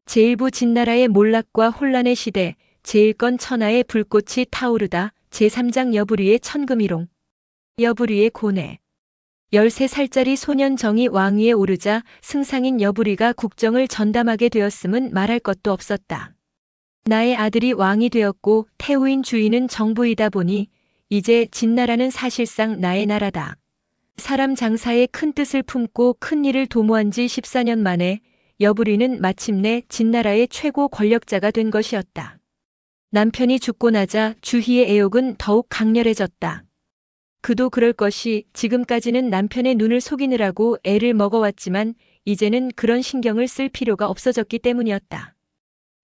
제1부 진나라의 몰락과 혼란의 시대, 제1건 천하의 불꽃이 타오르다, 제3장 여부리의 천금이롱. 여부리의 고뇌. 13살짜리 소년 정이 왕위에 오르자 승상인 여부리가 국정을 전담하게 되었음은 말할 것도 없었다. 나의 아들이 왕이 되었고 태우인 주인은 정부이다 보니 이제 진나라는 사실상 나의 나라다. 사람 장사에 큰 뜻을 품고 큰 일을 도모한 지 14년 만에 여부리는 마침내 진나라의 최고 권력자가 된 것이었다. 남편이 죽고 나자 주희의 애욕은 더욱 강렬해졌다. 그도 그럴 것이 지금까지는 남편의 눈을 속이느라고 애를 먹어왔지만 이제는 그런 신경을 쓸 필요가 없어졌기 때문이었다.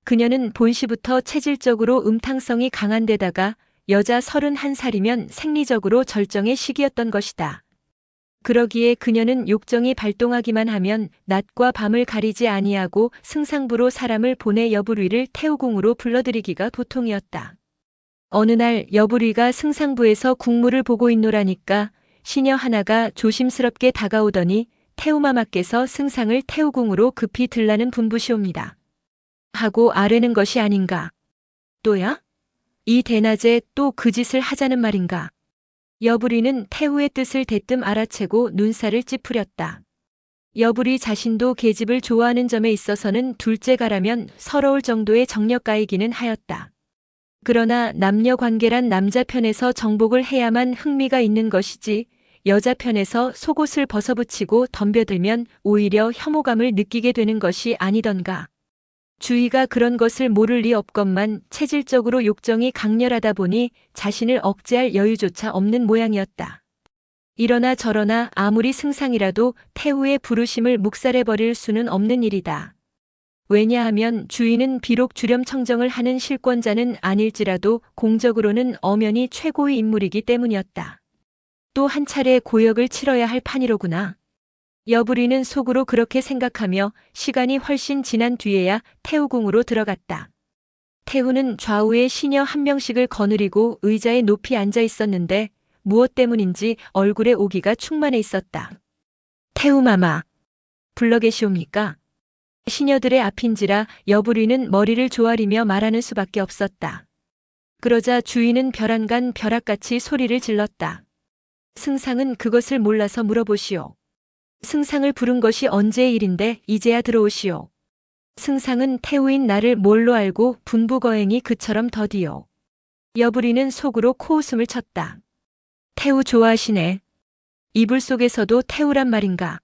그녀는 본시부터 체질적으로 음탕성이 강한 데다가 여자 31살이면 생리적으로 절정의 시기였던 것이다. 그러기에 그녀는 욕정이 발동하기만 하면 낮과 밤을 가리지 아니하고 승상부로 사람을 보내 여부리를 태우궁으로 불러들이기가 보통이었다. 어느 날 여부리가 승상부에서 국무를 보고 있노라니까 시녀 하나가 조심스럽게 다가오더니 태우마마께서 승상을 태우궁으로 급히 들라는 분부시옵니다. 하고 아뢰는 것이 아닌가. 또야? 이 대낮에 또 그 짓을 하자는 말인가. 여부리는 태우의 뜻을 대뜸 알아채고 눈살을 찌푸렸다. 여부리 자신도 계집을 좋아하는 점에 있어서는 둘째가라면 서러울 정도의 정력가이기는 하였다. 그러나 남녀 관계란 남자 편에서 정복을 해야만 흥미가 있는 것이지 여자 편에서 속옷을 벗어붙이고 덤벼들면 오히려 혐오감을 느끼게 되는 것이 아니던가. 주희가 그런 것을 모를 리 없건만 체질적으로 욕정이 강렬하다 보니 자신을 억제할 여유조차 없는 모양이었다. 이러나 저러나 아무리 승상이라도 태우의 부르심을 묵살해버릴 수는 없는 일이다. 왜냐하면 주희는 비록 주렴청정을 하는 실권자는 아닐지라도 공적으로는 엄연히 최고의 인물이기 때문이었다. 또 한 차례 고역을 치러야 할 판이로구나. 여부리는 속으로 그렇게 생각하며 시간이 훨씬 지난 뒤에야 태우궁으로 들어갔다. 태우는 좌우에 시녀 한 명씩을 거느리고 의자에 높이 앉아 있었는데 무엇 때문인지 얼굴에 오기가 충만해 있었다. 태우마마, 불러 계시옵니까? 시녀들의 앞인지라 여부리는 머리를 조아리며 말하는 수밖에 없었다. 그러자 주인은 벼랑간 벼락같이 소리를 질렀다. 승상은 그것을 몰라서 물어보시오. 승상을 부른 것이 언제의 일인데 이제야 들어오시오. 승상은 태우인 나를 뭘로 알고 분부거행이 그처럼 더디오. 여부리는 속으로 코웃음을 쳤다. 태우 좋아하시네. 이불 속에서도 태우란 말인가.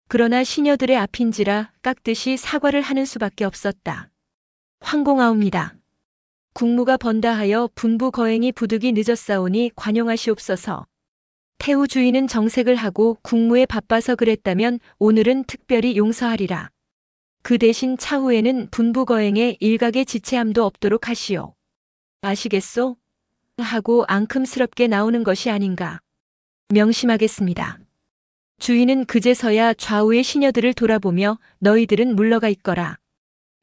그러나 시녀들의 앞인지라 깍듯이 사과를 하는 수밖에 없었다. 황공하옵니다. 국무가 번다하여 분부거행이 부득이 늦었사오니 관용하시옵소서. 태우 주인은 정색을 하고 국무에 바빠서 그랬다면 오늘은 특별히 용서하리라. 그 대신 차후에는 분부거행에 일각의 지체함도 없도록 하시오. 아시겠소? 하고 앙큼스럽게 나오는 것이 아닌가. 명심하겠습니다. 주인은 그제서야 좌우의 시녀들을 돌아보며 너희들은 물러가 있거라.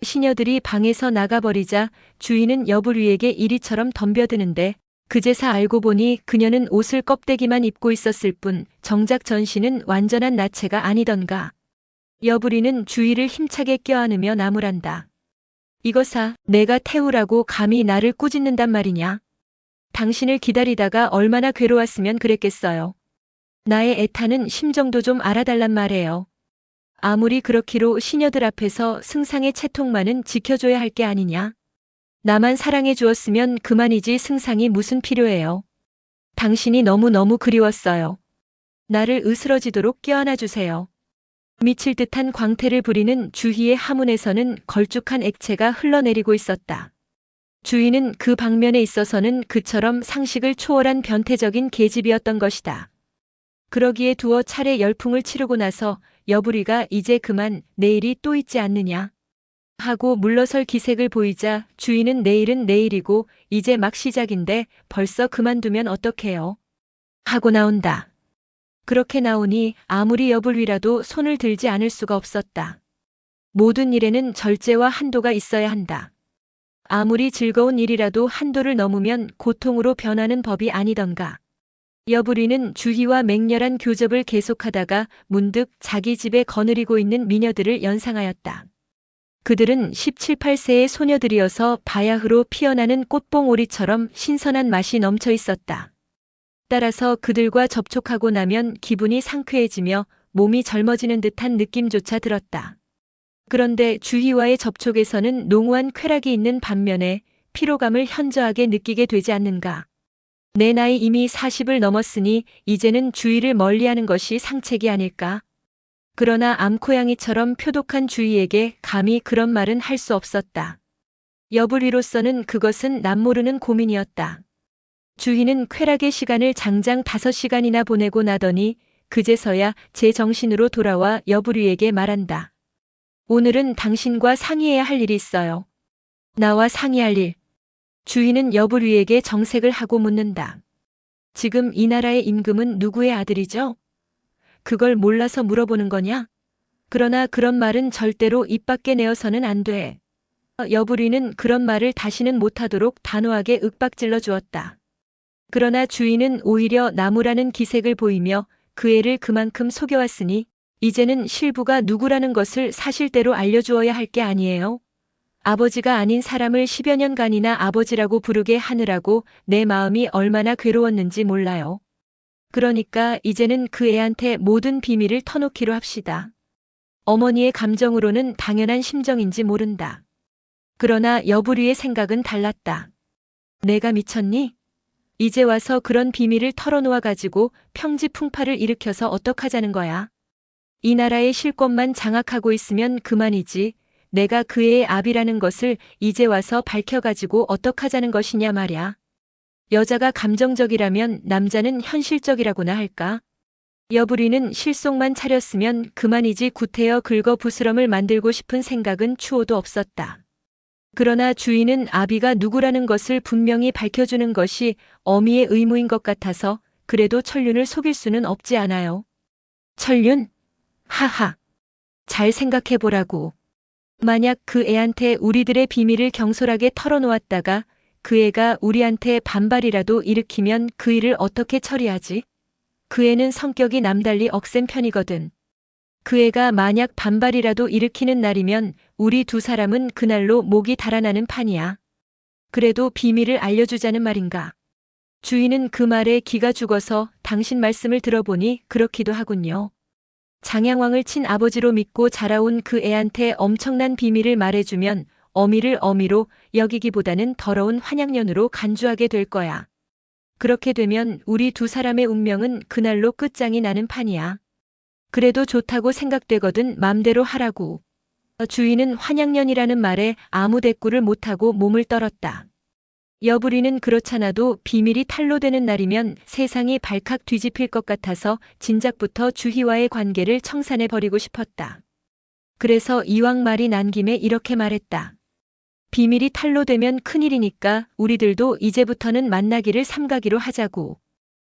시녀들이 방에서 나가버리자 주인은 여부리에게 이리처럼 덤벼드는데 그제서 알고 보니 그녀는 옷을 껍데기만 입고 있었을 뿐 정작 전신은 완전한 나체가 아니던가. 여부리는 주위를 힘차게 껴안으며 나무란다. 이거사 내가 태우라고 감히 나를 꾸짖는단 말이냐. 당신을 기다리다가 얼마나 괴로웠으면 그랬겠어요. 나의 애타는 심정도 좀 알아달란 말이에요. 아무리 그렇기로 시녀들 앞에서 승상의 채통만은 지켜줘야 할 게 아니냐. 나만 사랑해 주었으면 그만이지 승상이 무슨 필요해요. 당신이 너무너무 그리웠어요. 나를 으스러지도록 껴안아 주세요. 미칠 듯한 광태를 부리는 주희의 하문에서는 걸쭉한 액체가 흘러내리고 있었다. 주희는 그 방면에 있어서는 그처럼 상식을 초월한 변태적인 계집이었던 것이다. 그러기에 두어 차례 열풍을 치르고 나서 여부리가 이제 그만 내일이 또 있지 않느냐. 하고 물러설 기색을 보이자 주인은 내일은 내일이고 이제 막 시작인데 벌써 그만두면 어떡해요. 하고 나온다. 그렇게 나오니 아무리 여불위라도 손을 들지 않을 수가 없었다. 모든 일에는 절제와 한도가 있어야 한다. 아무리 즐거운 일이라도 한도를 넘으면 고통으로 변하는 법이 아니던가. 여부리는 주희와 맹렬한 교접을 계속하다가 문득 자기 집에 거느리고 있는 미녀들을 연상하였다. 그들은 17, 18세의 소녀들이어서 바야흐로 피어나는 꽃봉오리처럼 신선한 맛이 넘쳐 있었다. 따라서 그들과 접촉하고 나면 기분이 상쾌해지며 몸이 젊어지는 듯한 느낌조차 들었다. 그런데 주희와의 접촉에서는 농후한 쾌락이 있는 반면에 피로감을 현저하게 느끼게 되지 않는가. 내 나이 이미 40을 넘었으니 이제는 주희를 멀리하는 것이 상책이 아닐까. 그러나 암코양이처럼 표독한 주희에게 감히 그런 말은 할 수 없었다. 여불위로서는 그것은 남모르는 고민이었다. 주희는 쾌락의 시간을 장장 5시간이나 보내고 나더니 그제서야 제 정신으로 돌아와 여불위에게 말한다. 오늘은 당신과 상의해야 할 일이 있어요. 나와 상의할 일. 주희는 여불위에게 정색을 하고 묻는다. 지금 이 나라의 임금은 누구의 아들이죠? 그걸 몰라서 물어보는 거냐? 그러나 그런 말은 절대로 입 밖에 내어서는 안 돼. 여불위는 그런 말을 다시는 못하도록 단호하게 윽박질러 주었다. 그러나 주희는 오히려 나무라는 기색을 보이며 그 애를 그만큼 속여왔으니 이제는 실부가 누구라는 것을 사실대로 알려주어야 할 게 아니에요. 아버지가 아닌 사람을 10여 년간이나 아버지라고 부르게 하느라고 내 마음이 얼마나 괴로웠는지 몰라요. 그러니까 이제는 그 애한테 모든 비밀을 터놓기로 합시다. 어머니의 감정으로는 당연한 심정인지 모른다. 그러나 여불위의 생각은 달랐다. 내가 미쳤니? 이제 와서 그런 비밀을 털어놓아가지고 평지풍파를 일으켜서 어떡하자는 거야. 이 나라의 실권만 장악하고 있으면 그만이지. 내가 그 애의 아비라는 것을 이제 와서 밝혀가지고 어떡하자는 것이냐 말야. 여자가 감정적이라면 남자는 현실적이라고나 할까? 여불위는 실속만 차렸으면 그만이지 구태여 긁어 부스럼을 만들고 싶은 생각은 추호도 없었다. 그러나 주인은 아비가 누구라는 것을 분명히 밝혀주는 것이 어미의 의무인 것 같아서 그래도 천륜을 속일 수는 없지 않아요. 천륜? 하하. 잘 생각해보라고. 만약 그 애한테 우리들의 비밀을 경솔하게 털어놓았다가 그 애가 우리한테 반발이라도 일으키면 그 일을 어떻게 처리하지? 그 애는 성격이 남달리 억센 편이거든. 그 애가 만약 반발이라도 일으키는 날이면 우리 두 사람은 그날로 목이 달아나는 판이야. 그래도 비밀을 알려주자는 말인가. 주인은 그 말에 기가 죽어서 당신 말씀을 들어보니 그렇기도 하군요. 장양왕을 친 아버지로 믿고 자라온 그 애한테 엄청난 비밀을 말해주면 어미를 어미로 여기기보다는 더러운 환양년으로 간주하게 될 거야. 그렇게 되면 우리 두 사람의 운명은 그날로 끝장이 나는 판이야. 그래도 좋다고 생각되거든 맘대로 하라고. 주인은 환양년이라는 말에 아무 대꾸를 못하고 몸을 떨었다. 여불이는 그렇잖아도 비밀이 탄로되는 날이면 세상이 발칵 뒤집힐 것 같아서 진작부터 주희와의 관계를 청산해버리고 싶었다. 그래서 이왕 말이 난 김에 이렇게 말했다. 비밀이 탄로되면 큰일이니까 우리들도 이제부터는 만나기를 삼가기로 하자고.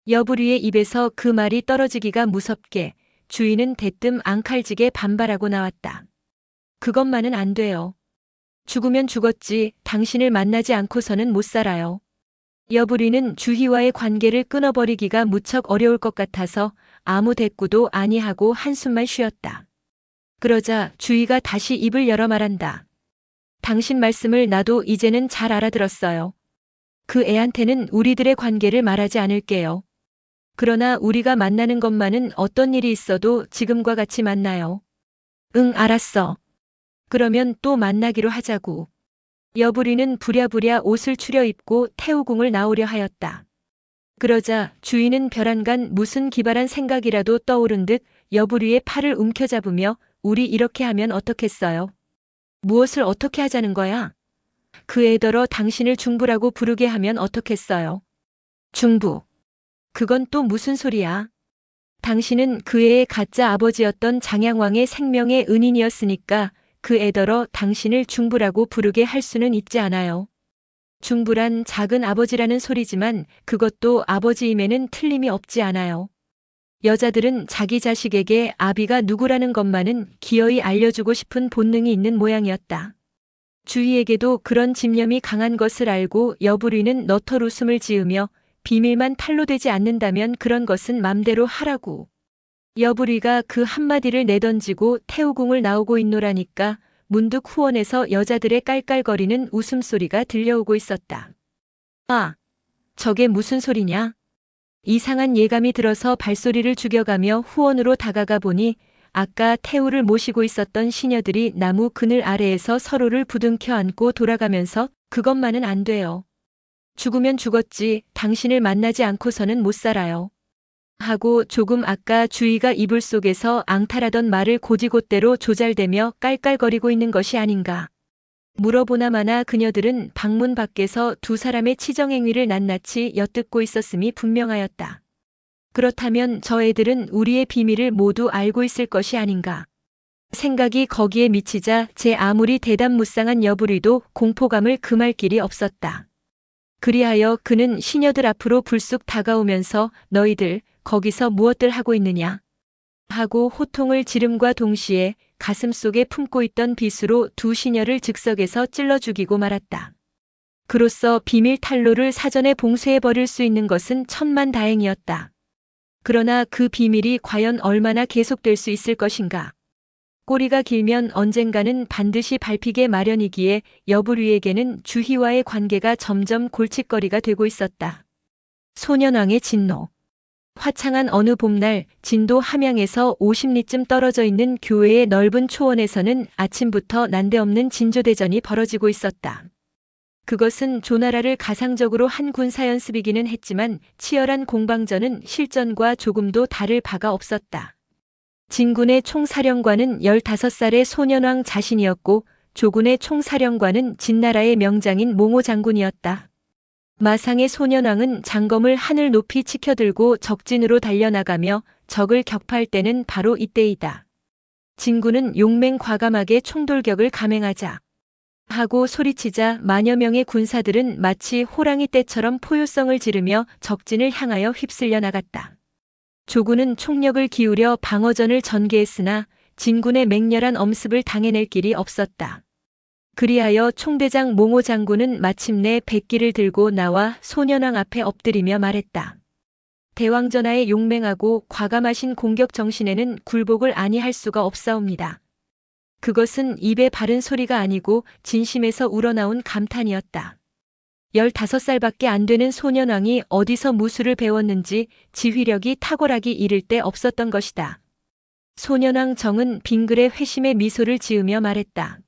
여불이의 입에서 그 말이 떨어지기가 무섭게 주인은 대뜸 앙칼지게 반발하고 나왔다. 그것만은 안 돼요. 죽으면 죽었지 당신을 만나지 않고서는 못 살아요. 여불이는 주희와의 관계를 끊어버리기가 무척 어려울 것 같아서 아무 대꾸도 아니하고 한숨만 쉬었다. 그러자 주희가 다시 입을 열어 말한다. 당신 말씀을 나도 이제는 잘 알아들었어요. 그 애한테는 우리들의 관계를 말하지 않을게요. 그러나 우리가 만나는 것만은 어떤 일이 있어도 지금과 같이 만나요. 응, 알았어. 그러면 또 만나기로 하자고. 여불이는 부랴부랴 옷을 추려입고 태우궁을 나오려 하였다. 그러자 주인은 벼랑간 무슨 기발한 생각이라도 떠오른 듯 여불이의 팔을 움켜잡으며 우리 이렇게 하면 어떻겠어요? 무엇을 어떻게 하자는 거야? 그 애더러 당신을 중부라고 부르게 하면 어떻겠어요? 중부. 그건 또 무슨 소리야? 당신은 그 애의 가짜 아버지였던 장양왕의 생명의 은인이었으니까 그 애더러 당신을 중부라고 부르게 할 수는 있지 않아요. 중부란 작은 아버지라는 소리지만 그것도 아버지임에는 틀림이 없지 않아요. 여자들은 자기 자식에게 아비가 누구라는 것만은 기어이 알려주고 싶은 본능이 있는 모양이었다. 주희에게도 그런 집념이 강한 것을 알고 여불이는 너털 웃음을 지으며 비밀만 탄로되지 않는다면 그런 것은 맘대로 하라고. 여불이가 그 한마디를 내던지고 태우궁을 나오고 있노라니까 문득 후원에서 여자들의 깔깔거리는 웃음소리가 들려오고 있었다. 아, 저게 무슨 소리냐? 이상한 예감이 들어서 발소리를 죽여가며 후원으로 다가가 보니 아까 태우를 모시고 있었던 시녀들이 나무 그늘 아래에서 서로를 부둥켜 안고 돌아가면서 그것만은 안 돼요. 죽으면 죽었지 당신을 만나지 않고서는 못 살아요. 하고 조금 아까 주희가 이불 속에서 앙탈하던 말을 곧이곧대로 조잘대며 깔깔거리고 있는 것이 아닌가. 물어보나 마나 그녀들은 방문 밖에서 두 사람의 치정행위를 낱낱이 엿듣고 있었음이 분명하였다. 그렇다면 저 애들은 우리의 비밀을 모두 알고 있을 것이 아닌가. 생각이 거기에 미치자 제 아무리 대담무쌍한 여부리도 공포감을 금할 길이 없었다. 그리하여 그는 시녀들 앞으로 불쑥 다가오면서 너희들 거기서 무엇들 하고 있느냐 하고 호통을 지름과 동시에 가슴속에 품고 있던 빗으로 두 시녀를 즉석에서 찔러 죽이고 말았다. 그로써 비밀 탄로를 사전에 봉쇄해버릴 수 있는 것은 천만다행이었다. 그러나 그 비밀이 과연 얼마나 계속될 수 있을 것인가. 꼬리가 길면 언젠가는 반드시 밟히게 마련이기에 여부리에게는 주희와의 관계가 점점 골칫거리가 되고 있었다. 소년왕의 진노. 화창한 어느 봄날 진도 함양에서 50리쯤 떨어져 있는 교회의 넓은 초원에서는 아침부터 난데없는 진조대전이 벌어지고 있었다. 그것은 조나라를 가상적으로 한 군사연습이기는 했지만 치열한 공방전은 실전과 조금도 다를 바가 없었다. 진군의 총사령관은 15살의 소년왕 자신이었고 조군의 총사령관은 진나라의 명장인 몽호 장군이었다. 마상의 소년왕은 장검을 하늘 높이 치켜들고 적진으로 달려나가며 적을 격파할 때는 바로 이때이다. 진군은 용맹과감하게 총돌격을 감행하자 하고 소리치자 만여 명의 군사들은 마치 호랑이 떼처럼 포효성을 지르며 적진을 향하여 휩쓸려 나갔다. 조군은 총력을 기울여 방어전을 전개했으나 진군의 맹렬한 엄습을 당해낼 길이 없었다. 그리하여 총대장 몽호 장군은 마침내 백기를 들고 나와 소년왕 앞에 엎드리며 말했다. 대왕전하의 용맹하고 과감하신 공격 정신에는 굴복을 아니할 수가 없사옵니다. 그것은 입에 바른 소리가 아니고 진심에서 우러나온 감탄이었다. 15살밖에 안 되는 소년왕이 어디서 무술을 배웠는지 지휘력이 탁월하기 이를 데 없었던 것이다. 소년왕 정은 빙글에 회심의 미소를 지으며 말했다.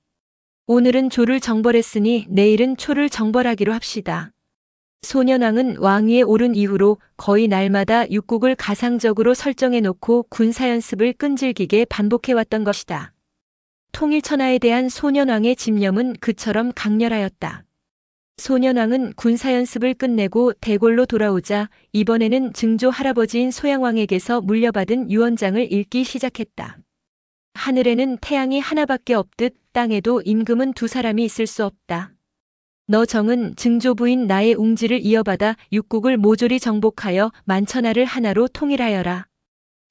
오늘은 조를 정벌했으니 내일은 초를 정벌하기로 합시다. 소년왕은 왕위에 오른 이후로 거의 날마다 육국을 가상적으로 설정해놓고 군사연습을 끈질기게 반복해왔던 것이다. 통일천하에 대한 소년왕의 집념은 그처럼 강렬하였다. 소년왕은 군사연습을 끝내고 대궐로 돌아오자 이번에는 증조 할아버지인 소양왕에게서 물려받은 유언장을 읽기 시작했다. 하늘에는 태양이 하나밖에 없듯 땅에도 임금은 두 사람이 있을 수 없다. 너 정은 증조부인 나의 웅지를 이어받아 육국을 모조리 정복하여 만천하를 하나로 통일하여라.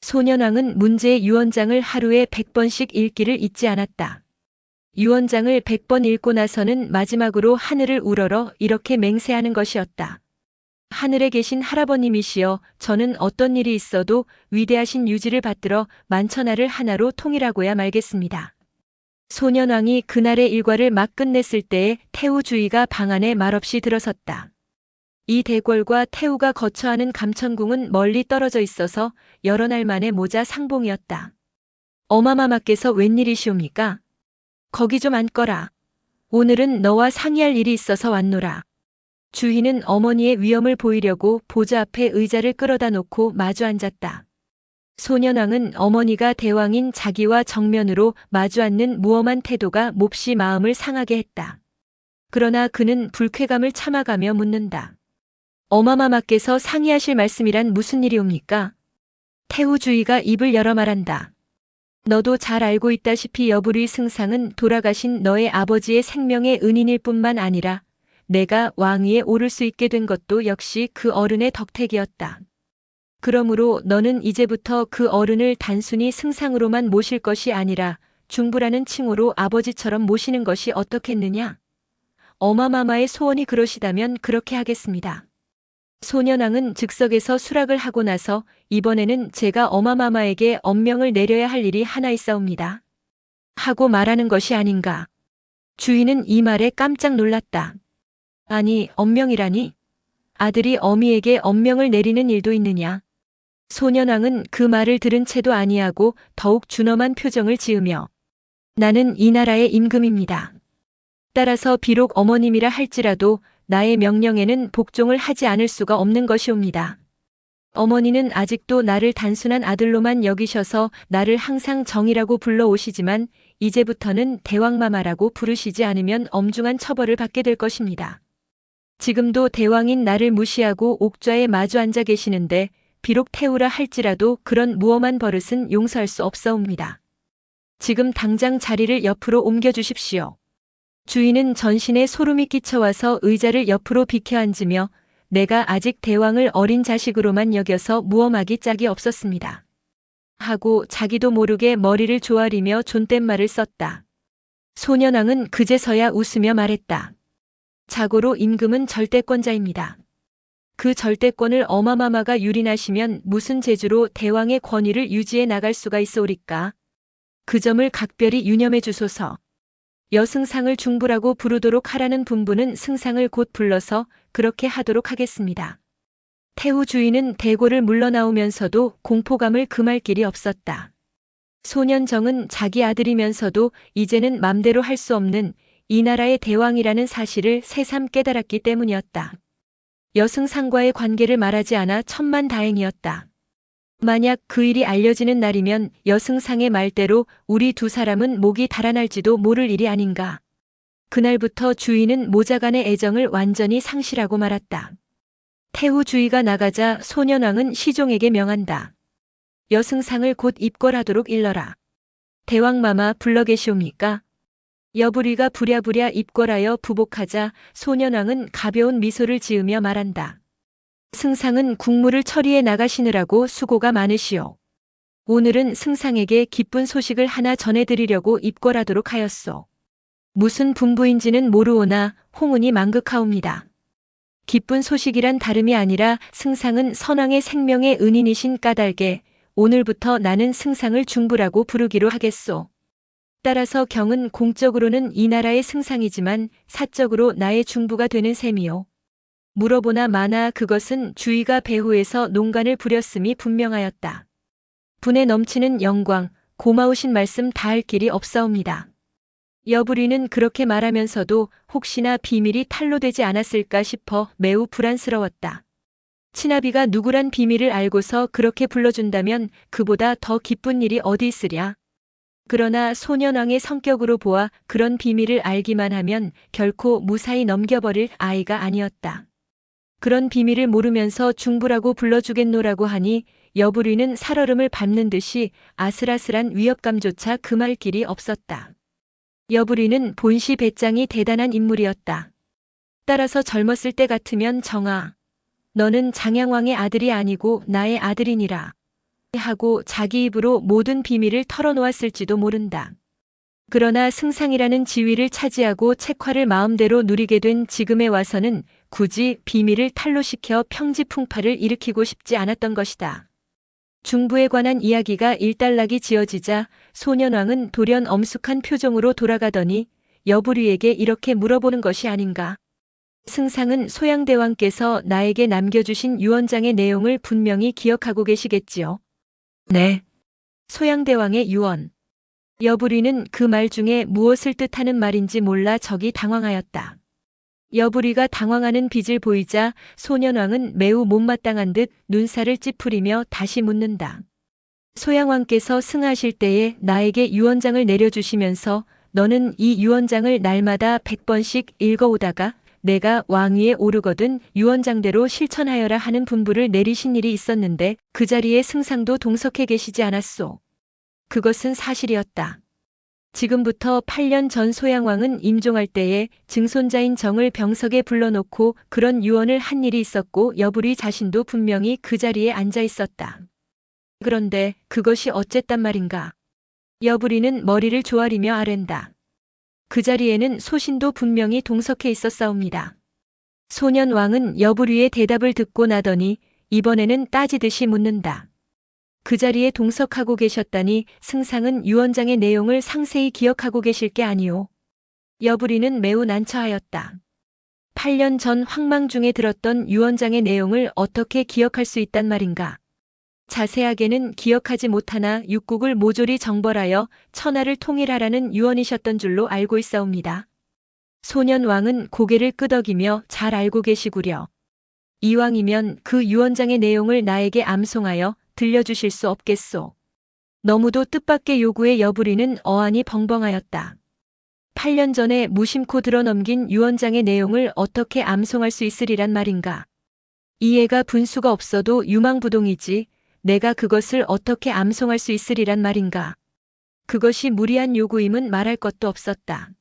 소년왕은 문제의 유언장을 하루에 100번씩 읽기를 잊지 않았다. 유언장을 100번 읽고 나서는 마지막으로 하늘을 우러러 이렇게 맹세하는 것이었다. 하늘에 계신 할아버님이시여, 저는 어떤 일이 있어도 위대하신 유지를 받들어 만천하를 하나로 통일하고야 말겠습니다. 소년왕이 그날의 일과를 막 끝냈을 때에 태우 주의가 방 안에 말없이 들어섰다. 이 대궐과 태우가 거처하는 감천궁은 멀리 떨어져 있어서 여러 날 만에 모자 상봉이었다. 어마마마께서 웬일이시옵니까? 거기 좀 앉거라. 오늘은 너와 상의할 일이 있어서 왔노라. 주희는 어머니의 위엄을 보이려고 보좌 앞에 의자를 끌어다 놓고 마주 앉았다. 소년왕은 어머니가 대왕인 자기와 정면으로 마주 앉는 무엄한 태도가 몹시 마음을 상하게 했다. 그러나 그는 불쾌감을 참아가며 묻는다. 어마마마께서 상의하실 말씀이란 무슨 일이옵니까? 태우 주희가 입을 열어 말한다. 너도 잘 알고 있다시피 여부리 승상은 돌아가신 너의 아버지의 생명의 은인일 뿐만 아니라 내가 왕위에 오를 수 있게 된 것도 역시 그 어른의 덕택이었다. 그러므로 너는 이제부터 그 어른을 단순히 승상으로만 모실 것이 아니라 중부라는 칭호로 아버지처럼 모시는 것이 어떻겠느냐? 어마마마의 소원이 그러시다면 그렇게 하겠습니다. 소년왕은 즉석에서 수락을 하고 나서 이번에는 제가 어마마마에게 엄명을 내려야 할 일이 하나 있사옵니다. 하고 말하는 것이 아닌가. 주인은 이 말에 깜짝 놀랐다. 아니, 엄명이라니? 아들이 어미에게 엄명을 내리는 일도 있느냐? 소년왕은 그 말을 들은 채도 아니하고 더욱 준엄한 표정을 지으며 나는 이 나라의 임금입니다. 따라서 비록 어머님이라 할지라도 나의 명령에는 복종을 하지 않을 수가 없는 것이옵니다. 어머니는 아직도 나를 단순한 아들로만 여기셔서 나를 항상 정이라고 불러오시지만 이제부터는 대왕마마라고 부르시지 않으면 엄중한 처벌을 받게 될 것입니다. 지금도 대왕인 나를 무시하고 옥좌에 마주 앉아 계시는데 비록 태우라 할지라도 그런 무엄한 버릇은 용서할 수 없사옵니다. 지금 당장 자리를 옆으로 옮겨주십시오. 주인은 전신에 소름이 끼쳐와서 의자를 옆으로 비켜 앉으며 내가 아직 대왕을 어린 자식으로만 여겨서 무엄하기 짝이 없었습니다. 하고 자기도 모르게 머리를 조아리며 존댓말을 썼다. 소년왕은 그제서야 웃으며 말했다. 자고로 임금은 절대권자입니다. 그 절대권을 어마마마가 유린하시면 무슨 재주로 대왕의 권위를 유지해 나갈 수가 있어오리까? 그 점을 각별히 유념해 주소서. 여승상을 중부라고 부르도록 하라는 분부는 승상을 곧 불러서 그렇게 하도록 하겠습니다. 태후 주인은 대궐을 물러나오면서도 공포감을 금할 길이 없었다. 소년정은 자기 아들이면서도 이제는 맘대로 할 수 없는 이 나라의 대왕이라는 사실을 새삼 깨달았기 때문이었다. 여승상과의 관계를 말하지 않아 천만다행이었다. 만약 그 일이 알려지는 날이면 여승상의 말대로 우리 두 사람은 목이 달아날지도 모를 일이 아닌가. 그날부터 주인은 모자간의 애정을 완전히 상실하고 말았다. 태후 주의가 나가자 소년왕은 시종에게 명한다. 여승상을 곧 입궐하도록 일러라. 대왕마마 불러 계시옵니까? 여부리가 부랴부랴 입궐하여 부복하자 소년왕은 가벼운 미소를 지으며 말한다. 승상은 국무를 처리해 나가시느라고 수고가 많으시오. 오늘은 승상에게 기쁜 소식을 하나 전해드리려고 입궐하도록 하였소. 무슨 분부인지는 모르오나 홍운이 만극하옵니다. 기쁜 소식이란 다름이 아니라 승상은 선왕의 생명의 은인이신 까닭에 오늘부터 나는 승상을 중부라고 부르기로 하겠소. 따라서 경은 공적으로는 이 나라의 승상이지만 사적으로 나의 중부가 되는 셈이요. 물어보나 마나 그것은 주의가 배후에서 농간을 부렸음이 분명하였다. 분에 넘치는 영광, 고마우신 말씀 다할 길이 없사옵니다. 여부리는 그렇게 말하면서도 혹시나 비밀이 탄로되지 않았을까 싶어 매우 불안스러웠다. 친아비가 누구란 비밀을 알고서 그렇게 불러준다면 그보다 더 기쁜 일이 어디 있으랴. 그러나 소년왕의 성격으로 보아 그런 비밀을 알기만 하면 결코 무사히 넘겨버릴 아이가 아니었다. 그런 비밀을 모르면서 중부라고 불러주겠노라고 하니 여부리는 살얼음을 밟는 듯이 아슬아슬한 위협감조차 금할 길이 없었다. 여부리는 본시 배짱이 대단한 인물이었다. 따라서 젊었을 때 같으면 정아, 너는 장양왕의 아들이 아니고 나의 아들이니라 하고 자기 입으로 모든 비밀을 털어놓았을지도 모른다. 그러나 승상이라는 지위를 차지하고 책화를 마음대로 누리게 된 지금에 와서는 굳이 비밀을 탄로시켜 평지풍파를 일으키고 싶지 않았던 것이다. 중부에 관한 이야기가 일단락이 지어지자 소년왕은 돌연 엄숙한 표정으로 돌아가더니 여부리에게 이렇게 물어보는 것이 아닌가. 승상은 소양대왕께서 나에게 남겨주신 유언장의 내용을 분명히 기억하고 계시겠지요. 네. 소양대왕의 유언. 여부리는 그 말 중에 무엇을 뜻하는 말인지 몰라 적이 당황하였다. 여부리가 당황하는 빛을 보이자 소년왕은 매우 못마땅한 듯 눈살을 찌푸리며 다시 묻는다. 소양왕께서 승하실 때에 나에게 유언장을 내려주시면서 너는 이 유언장을 날마다 100번씩 읽어오다가 내가 왕위에 오르거든 유언장대로 실천하여라 하는 분부를 내리신 일이 있었는데 그 자리에 승상도 동석해 계시지 않았소. 그것은 사실이었다. 지금부터 8년 전 소양왕은 임종할 때에 증손자인 정을 병석에 불러놓고 그런 유언을 한 일이 있었고 여부리 자신도 분명히 그 자리에 앉아 있었다. 그런데 그것이 어쨌단 말인가. 여부리는 머리를 조아리며 아랜다. 그 자리에는 소신도 분명히 동석해 있었사옵니다. 소년왕은 여부리의 대답을 듣고 나더니 이번에는 따지듯이 묻는다. 그 자리에 동석하고 계셨다니 승상은 유언장의 내용을 상세히 기억하고 계실 게 아니오. 여부리는 매우 난처하였다. 8년 전 황망 중에 들었던 유언장의 내용을 어떻게 기억할 수 있단 말인가. 자세하게는 기억하지 못하나 육국을 모조리 정벌하여 천하를 통일하라는 유언이셨던 줄로 알고 있사옵니다. 소년 왕은 고개를 끄덕이며 잘 알고 계시구려. 이왕이면 그 유언장의 내용을 나에게 암송하여 들려주실 수 없겠소. 너무도 뜻밖의 요구에 여부리는 어안이 벙벙하였다. 8년 전에 무심코 들어넘긴 유언장의 내용을 어떻게 암송할 수 있으리란 말인가. 이해가 분수가 없어도 유망부동이지 내가 그것을 어떻게 암송할 수 있으리란 말인가. 그것이 무리한 요구임은 말할 것도 없었다.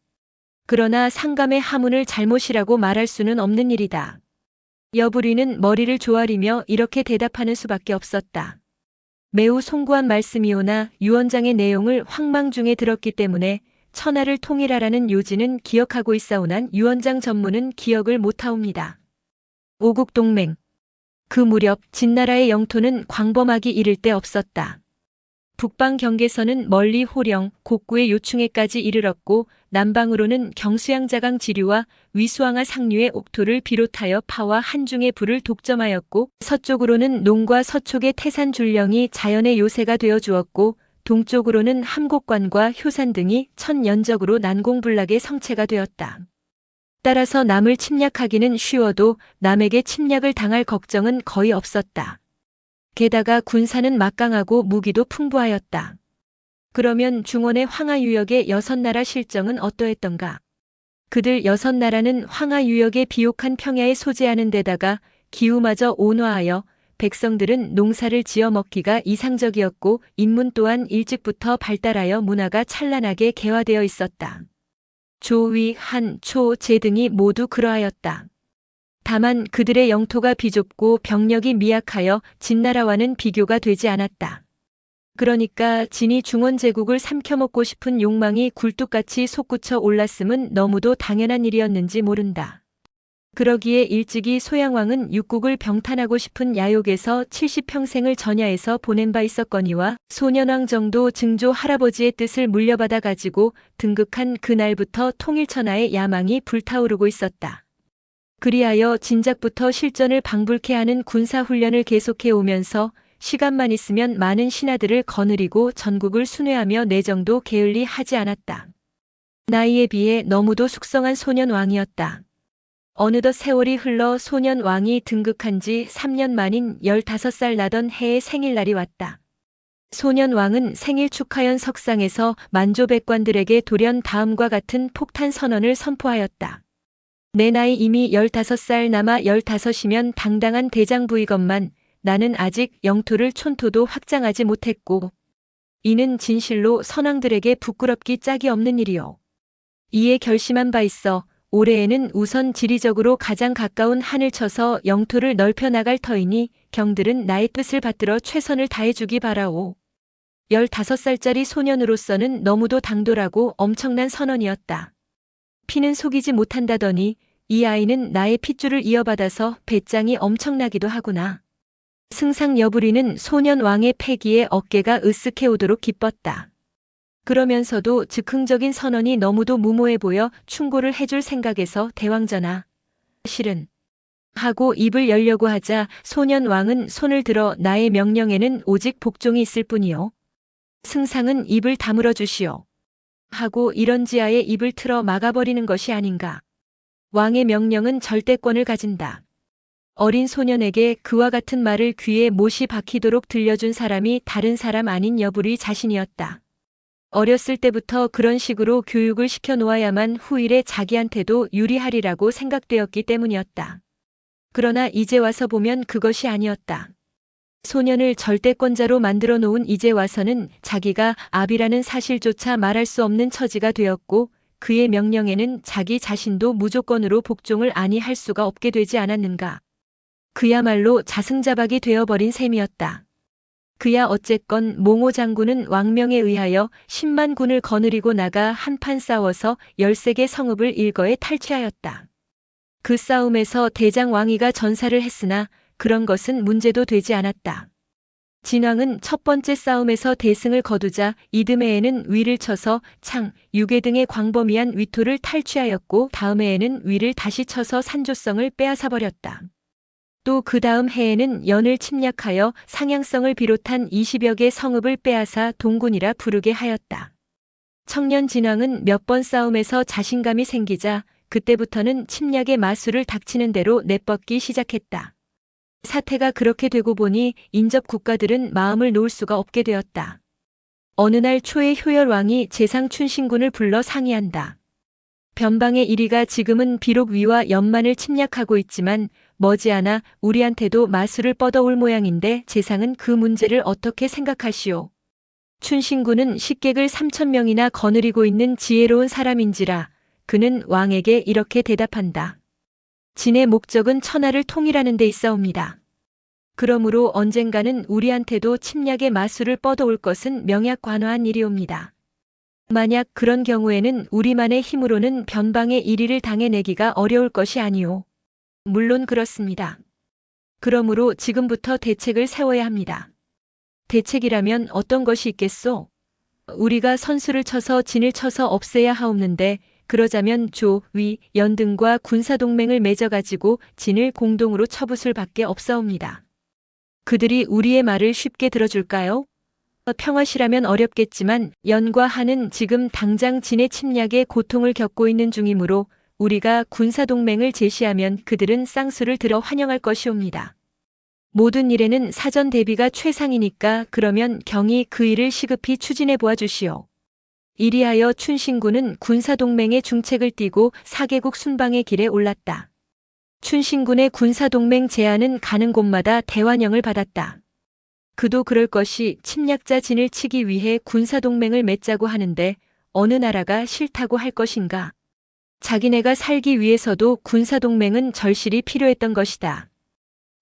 그러나 상감의 하문을 잘못이라고 말할 수는 없는 일이다. 여부리는 머리를 조아리며 이렇게 대답하는 수밖에 없었다. 매우 송구한 말씀이오나 유언장의 내용을 황망 중에 들었기 때문에 천하를 통일하라는 요지는 기억하고 있사오난 유언장 전문은 기억을 못하옵니다. 오국동맹. 그 무렵 진나라의 영토는 광범하기 이를 데 없었다. 북방 경계선은 멀리 호령, 곡구의 요충해까지 이르렀고 남방으로는 경수양자강 지류와 위수항하 상류의 옥토를 비롯하여 파와 한중의 부를 독점하였고 서쪽으로는 농과 서촉의 태산 줄령이 자연의 요새가 되어 주었고 동쪽으로는 함곡관과 효산 등이 천연적으로 난공불락의 성체가 되었다. 따라서 남을 침략하기는 쉬워도 남에게 침략을 당할 걱정은 거의 없었다. 게다가 군사는 막강하고 무기도 풍부하였다. 그러면 중원의 황하유역의 6나라 실정은 어떠했던가? 그들 6나라는 황하유역의 비옥한 평야에 소재하는 데다가 기후마저 온화하여 백성들은 농사를 지어 먹기가 이상적이었고 인문 또한 일찍부터 발달하여 문화가 찬란하게 개화되어 있었다. 조, 위, 한, 초, 제 등이 모두 그러하였다. 다만 그들의 영토가 비좁고 병력이 미약하여 진나라와는 비교가 되지 않았다. 그러니까 진이 중원제국을 삼켜먹고 싶은 욕망이 굴뚝같이 솟구쳐 올랐음은 너무도 당연한 일이었는지 모른다. 그러기에 일찍이 소양왕은 육국을 병탄하고 싶은 야욕에서 70평생을 전야에서 보낸 바 있었거니와 소년왕 정도 증조 할아버지의 뜻을 물려받아 가지고 등극한 그날부터 통일천하의 야망이 불타오르고 있었다. 그리하여 진작부터 실전을 방불케 하는 군사훈련을 계속해 오면서 시간만 있으면 많은 신하들을 거느리고 전국을 순회하며 내정도 게을리 하지 않았다. 나이에 비해 너무도 숙성한 소년왕이었다. 어느덧 세월이 흘러 소년왕이 등극한 지 3년 만인 15살 나던 해의 생일날이 왔다. 소년왕은 생일 축하연 석상에서 만조백관들에게 돌연 다음과 같은 폭탄 선언을 선포하였다. 내 나이 이미 15살 남아 15이면 당당한 대장부이건만 나는 아직 영토를 촌토도 확장하지 못했고 이는 진실로 선왕들에게 부끄럽기 짝이 없는 일이요. 이에 결심한 바 있어 올해에는 우선 지리적으로 가장 가까운 한을 쳐서 영토를 넓혀 나갈 터이니 경들은 나의 뜻을 받들어 최선을 다해주기 바라오. 15살짜리 소년으로서는 너무도 당돌하고 엄청난 선언이었다. 피는 속이지 못한다더니 이 아이는 나의 핏줄을 이어받아서 배짱이 엄청나기도 하구나. 승상 여부리는 소년 왕의 패기에 어깨가 으쓱해 오도록 기뻤다. 그러면서도 즉흥적인 선언이 너무도 무모해 보여 충고를 해줄 생각에서 대왕전하. 실은 하고 입을 열려고 하자 소년 왕은 손을 들어 나의 명령에는 오직 복종이 있을 뿐이요. 승상은 입을 다물어 주시오. 하고 이런지하에 입을 틀어 막아버리는 것이 아닌가. 왕의 명령은 절대권을 가진다. 어린 소년에게 그와 같은 말을 귀에 못이 박히도록 들려준 사람이 다른 사람 아닌 여부리 자신이었다. 어렸을 때부터 그런 식으로 교육을 시켜 놓아야만 후일에 자기한테도 유리하리라고 생각되었기 때문이었다. 그러나 이제 와서 보면 그것이 아니었다. 소년을 절대권자로 만들어 놓은 이제 와서는 자기가 압이라는 사실조차 말할 수 없는 처지가 되었고 그의 명령에는 자기 자신도 무조건으로 복종을 아니할 수가 없게 되지 않았는가. 그야말로 자승자박이 되어버린 셈이었다. 그야 어쨌건 몽호 장군은 왕명에 의하여 10만 군을 거느리고 나가 한판 싸워서 13개 성읍을 일거에 탈취하였다. 그 싸움에서 대장 왕이가 전사를 했으나 그런 것은 문제도 되지 않았다. 진왕은 첫 번째 싸움에서 대승을 거두자 이듬해에는 위를 쳐서 창, 유괴 등의 광범위한 위토를 탈취하였고 다음 해에는 위를 다시 쳐서 산조성을 빼앗아버렸다. 또 그 다음 해에는 연을 침략하여 상향성을 비롯한 20여 개 성읍을 빼앗아 동군이라 부르게 하였다. 청년 진왕은 몇 번 싸움에서 자신감이 생기자 그때부터는 침략의 마술을 닥치는 대로 내뻗기 시작했다. 사태가 그렇게 되고 보니 인접 국가들은 마음을 놓을 수가 없게 되었다. 어느 날 초에 효열왕이 재상 춘신군을 불러 상의한다. 변방의 이리가 지금은 비록 위와 연만을 침략하고 있지만 머지않아 우리한테도 마술을 뻗어올 모양인데 재상은 그 문제를 어떻게 생각하시오? 춘신군은 식객을 3,000명이나 거느리고 있는 지혜로운 사람인지라 그는 왕에게 이렇게 대답한다. 진의 목적은 천하를 통일하는 데 있사옵니다. 그러므로 언젠가는 우리한테도 침략의 마술을 뻗어올 것은 명약관화한 일이옵니다. 만약 그런 경우에는 우리만의 힘으로는 변방의 일위를 당해내기가 어려울 것이 아니오. 물론 그렇습니다. 그러므로 지금부터 대책을 세워야 합니다. 대책이라면 어떤 것이 있겠소? 우리가 선수를 쳐서 진을 쳐서 없애야 하옵는데 그러자면 조, 위, 연 등과 군사동맹을 맺어가지고 진을 공동으로 쳐부술 밖에 없사옵니다. 그들이 우리의 말을 쉽게 들어줄까요? 평화시라면 어렵겠지만 연과 한은 지금 당장 진의 침략에 고통을 겪고 있는 중이므로 우리가 군사동맹을 제시하면 그들은 쌍수를 들어 환영할 것이옵니다. 모든 일에는 사전 대비가 최상이니까 그러면 경히 그 일을 시급히 추진해 보아 주시오. 이리하여 춘신군은 군사동맹의 중책을 띠고 4개국 순방의 길에 올랐다. 춘신군의 군사동맹 제안은 가는 곳마다 대환영을 받았다. 그도 그럴 것이 침략자 진을 치기 위해 군사동맹을 맺자고 하는데 어느 나라가 싫다고 할 것인가. 자기네가 살기 위해서도 군사동맹은 절실히 필요했던 것이다.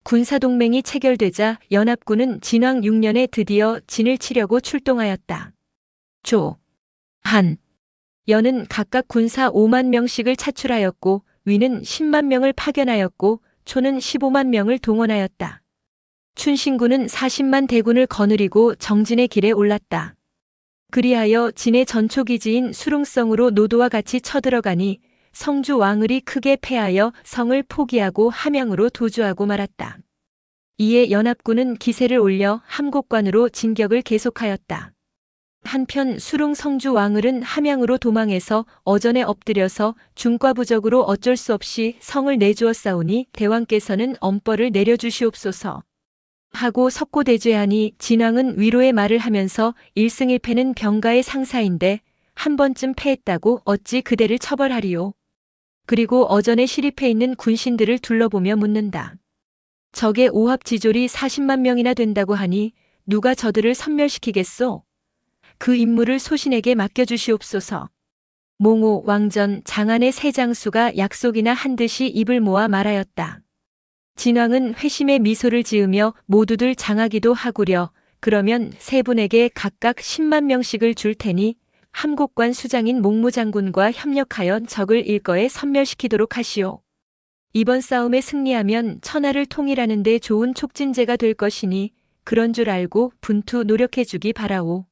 군사동맹이 체결되자 연합군은 진왕 6년에 드디어 진을 치려고 출동하였다. 조, 한, 연은 각각 군사 5만 명씩을 차출하였고 위는 10만 명을 파견하였고 초는 15만 명을 동원하였다. 춘신군은 40만 대군을 거느리고 정진의 길에 올랐다. 그리하여 진의 전초기지인 수릉성으로 노도와 같이 쳐들어가니 성주 왕을이 크게 패하여 성을 포기하고 함양으로 도주하고 말았다. 이에 연합군은 기세를 올려 함곡관으로 진격을 계속하였다. 한편 수릉 성주 왕을은 함양으로 도망해서 어전에 엎드려서 중과부적으로 어쩔 수 없이 성을 내주었사오니 대왕께서는 엄벌을 내려주시옵소서 하고 석고대죄하니 진왕은 위로의 말을 하면서 1승 1패는 병가의 상사인데 한 번쯤 패했다고 어찌 그대를 처벌하리오. 그리고 어전에 시립해 있는 군신들을 둘러보며 묻는다. 적의 오합지졸이 40만 명이나 된다고 하니 누가 저들을 섬멸시키겠소? 그 임무를 소신에게 맡겨주시옵소서. 몽호, 왕전, 장안의 세 장수가 약속이나 한 듯이 입을 모아 말하였다. 진왕은 회심의 미소를 지으며 모두들 장하기도 하구려 그러면 세 분에게 각각 10만 명씩을 줄 테니 함곡관 수장인 몽무장군과 협력하여 적을 일거에 섬멸시키도록 하시오. 이번 싸움에 승리하면 천하를 통일하는 데 좋은 촉진제가 될 것이니 그런 줄 알고 분투 노력해주기 바라오.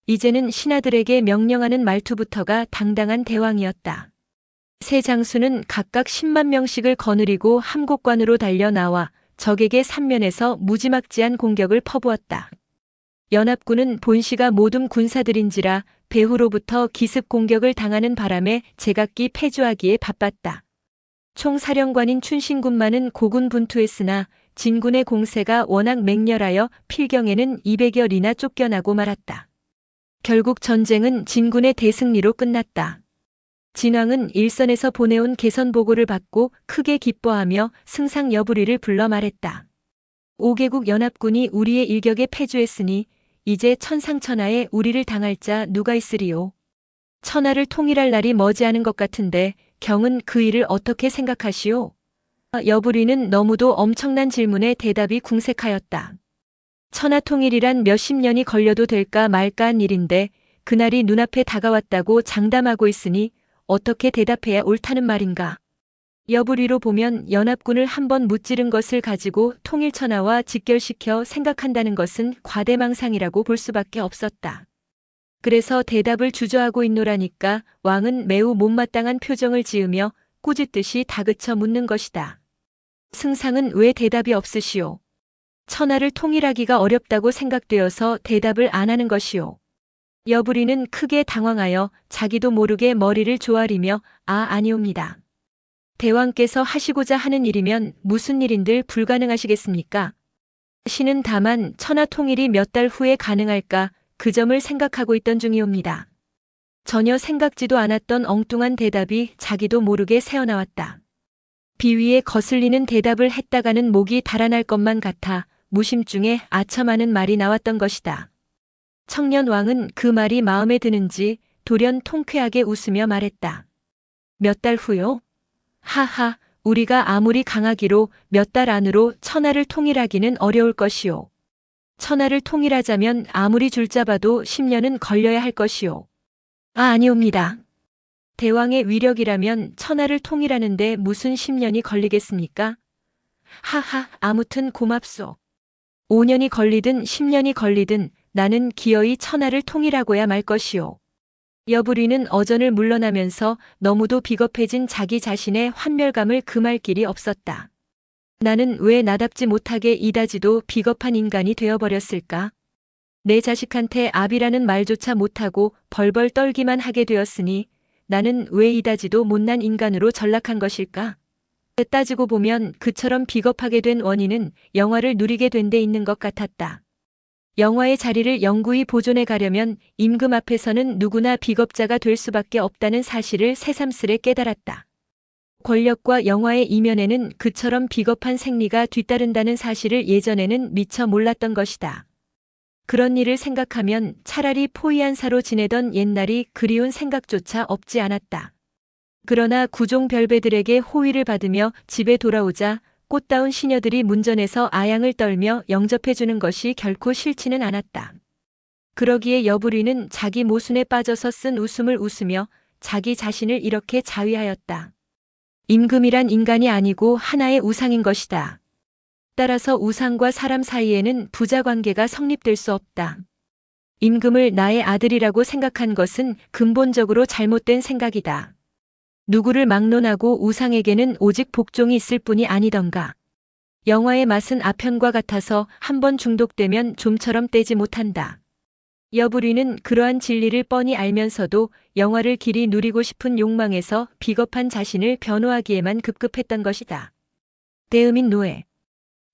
이제는 신하들에게 명령하는 말투부터가 당당한 대왕이었다. 세 장수는 각각 10만 명씩을 거느리고 함곡관으로 달려 나와 적에게 삼면에서 무지막지한 공격을 퍼부었다. 연합군은 본시가 모든 군사들인지라 배후로부터 기습 공격을 당하는 바람에 제각기 패주하기에 바빴다. 총사령관인 춘신군만은 고군분투했으나 진군의 공세가 워낙 맹렬하여 필경에는 200여리나 쫓겨나고 말았다. 결국 전쟁은 진군의 대승리로 끝났다. 진왕은 일선에서 보내온 개선 보고를 받고 크게 기뻐하며 승상 여부리를 불러 말했다. 5개국 연합군이 우리의 일격에 패주했으니 이제 천상천하에 우리를 당할 자 누가 있으리요. 천하를 통일할 날이 머지않은 것 같은데 경은 그 일을 어떻게 생각하시오? 여부리는 너무도 엄청난 질문에 대답이 궁색하였다. 천하통일이란 몇십 년이 걸려도 될까 말까 한 일인데 그날이 눈앞에 다가왔다고 장담하고 있으니 어떻게 대답해야 옳다는 말인가. 여부리로 보면 연합군을 한번 무찌른 것을 가지고 통일천하와 직결시켜 생각한다는 것은 과대망상이라고 볼 수밖에 없었다. 그래서 대답을 주저하고 있노라니까 왕은 매우 못마땅한 표정을 지으며 꾸짖듯이 다그쳐 묻는 것이다. 승상은 왜 대답이 없으시오? 천하를 통일하기가 어렵다고 생각되어서 대답을 안 하는 것이오. 여부리는 크게 당황하여 자기도 모르게 머리를 조아리며 아니옵니다. 대왕께서 하시고자 하는 일이면 무슨 일인들 불가능하시겠습니까? 신은 다만 천하 통일이 몇 달 후에 가능할까 그 점을 생각하고 있던 중이옵니다. 전혀 생각지도 않았던 엉뚱한 대답이 자기도 모르게 새어나왔다. 비위에 거슬리는 대답을 했다가는 목이 달아날 것만 같아 무심중에 아첨하는 말이 나왔던 것이다. 청년 왕은 그 말이 마음에 드는지 돌연 통쾌하게 웃으며 말했다. 몇 달 후요? 하하, 우리가 아무리 강하기로 몇 달 안으로 천하를 통일하기는 어려울 것이오. 천하를 통일하자면 아무리 줄잡아도 10년은 걸려야 할 것이오. 아니옵니다. 대왕의 위력이라면 천하를 통일하는데 무슨 10년이 걸리겠습니까? 하하, 아무튼 고맙소. 5년이 걸리든 10년이 걸리든 나는 기어이 천하를 통일하고야 말 것이오. 여부리는 어전을 물러나면서 너무도 비겁해진 자기 자신의 환멸감을 금할 길이 없었다. 나는 왜 나답지 못하게 이다지도 비겁한 인간이 되어버렸을까? 내 자식한테 압이라는 말조차 못하고 벌벌 떨기만 하게 되었으니 나는 왜 이다지도 못난 인간으로 전락한 것일까? 따지고 보면 그처럼 비겁하게 된 원인은 영화를 누리게 된 데 있는 것 같았다. 영화의 자리를 영구히 보존해 가려면 임금 앞에서는 누구나 비겁자가 될 수밖에 없다는 사실을 새삼스레 깨달았다. 권력과 영화의 이면에는 그처럼 비겁한 생리가 뒤따른다는 사실을 예전에는 미처 몰랐던 것이다. 그런 일을 생각하면 차라리 포이한사로 지내던 옛날이 그리운 생각조차 없지 않았다. 그러나 구종 별배들에게 호위를 받으며 집에 돌아오자 꽃다운 시녀들이 문전에서 아양을 떨며 영접해주는 것이 결코 싫지는 않았다. 그러기에 여부리는 자기 모순에 빠져서 쓴 웃음을 웃으며 자기 자신을 이렇게 자위하였다. 임금이란 인간이 아니고 하나의 우상인 것이다. 따라서 우상과 사람 사이에는 부자 관계가 성립될 수 없다. 임금을 나의 아들이라고 생각한 것은 근본적으로 잘못된 생각이다. 누구를 막론하고 우상에게는 오직 복종이 있을 뿐이 아니던가. 영화의 맛은 아편과 같아서 한번 중독되면 좀처럼 떼지 못한다. 여부리는 그러한 진리를 뻔히 알면서도 영화를 길이 누리고 싶은 욕망에서 비겁한 자신을 변호하기에만 급급했던 것이다. 대음인 노예.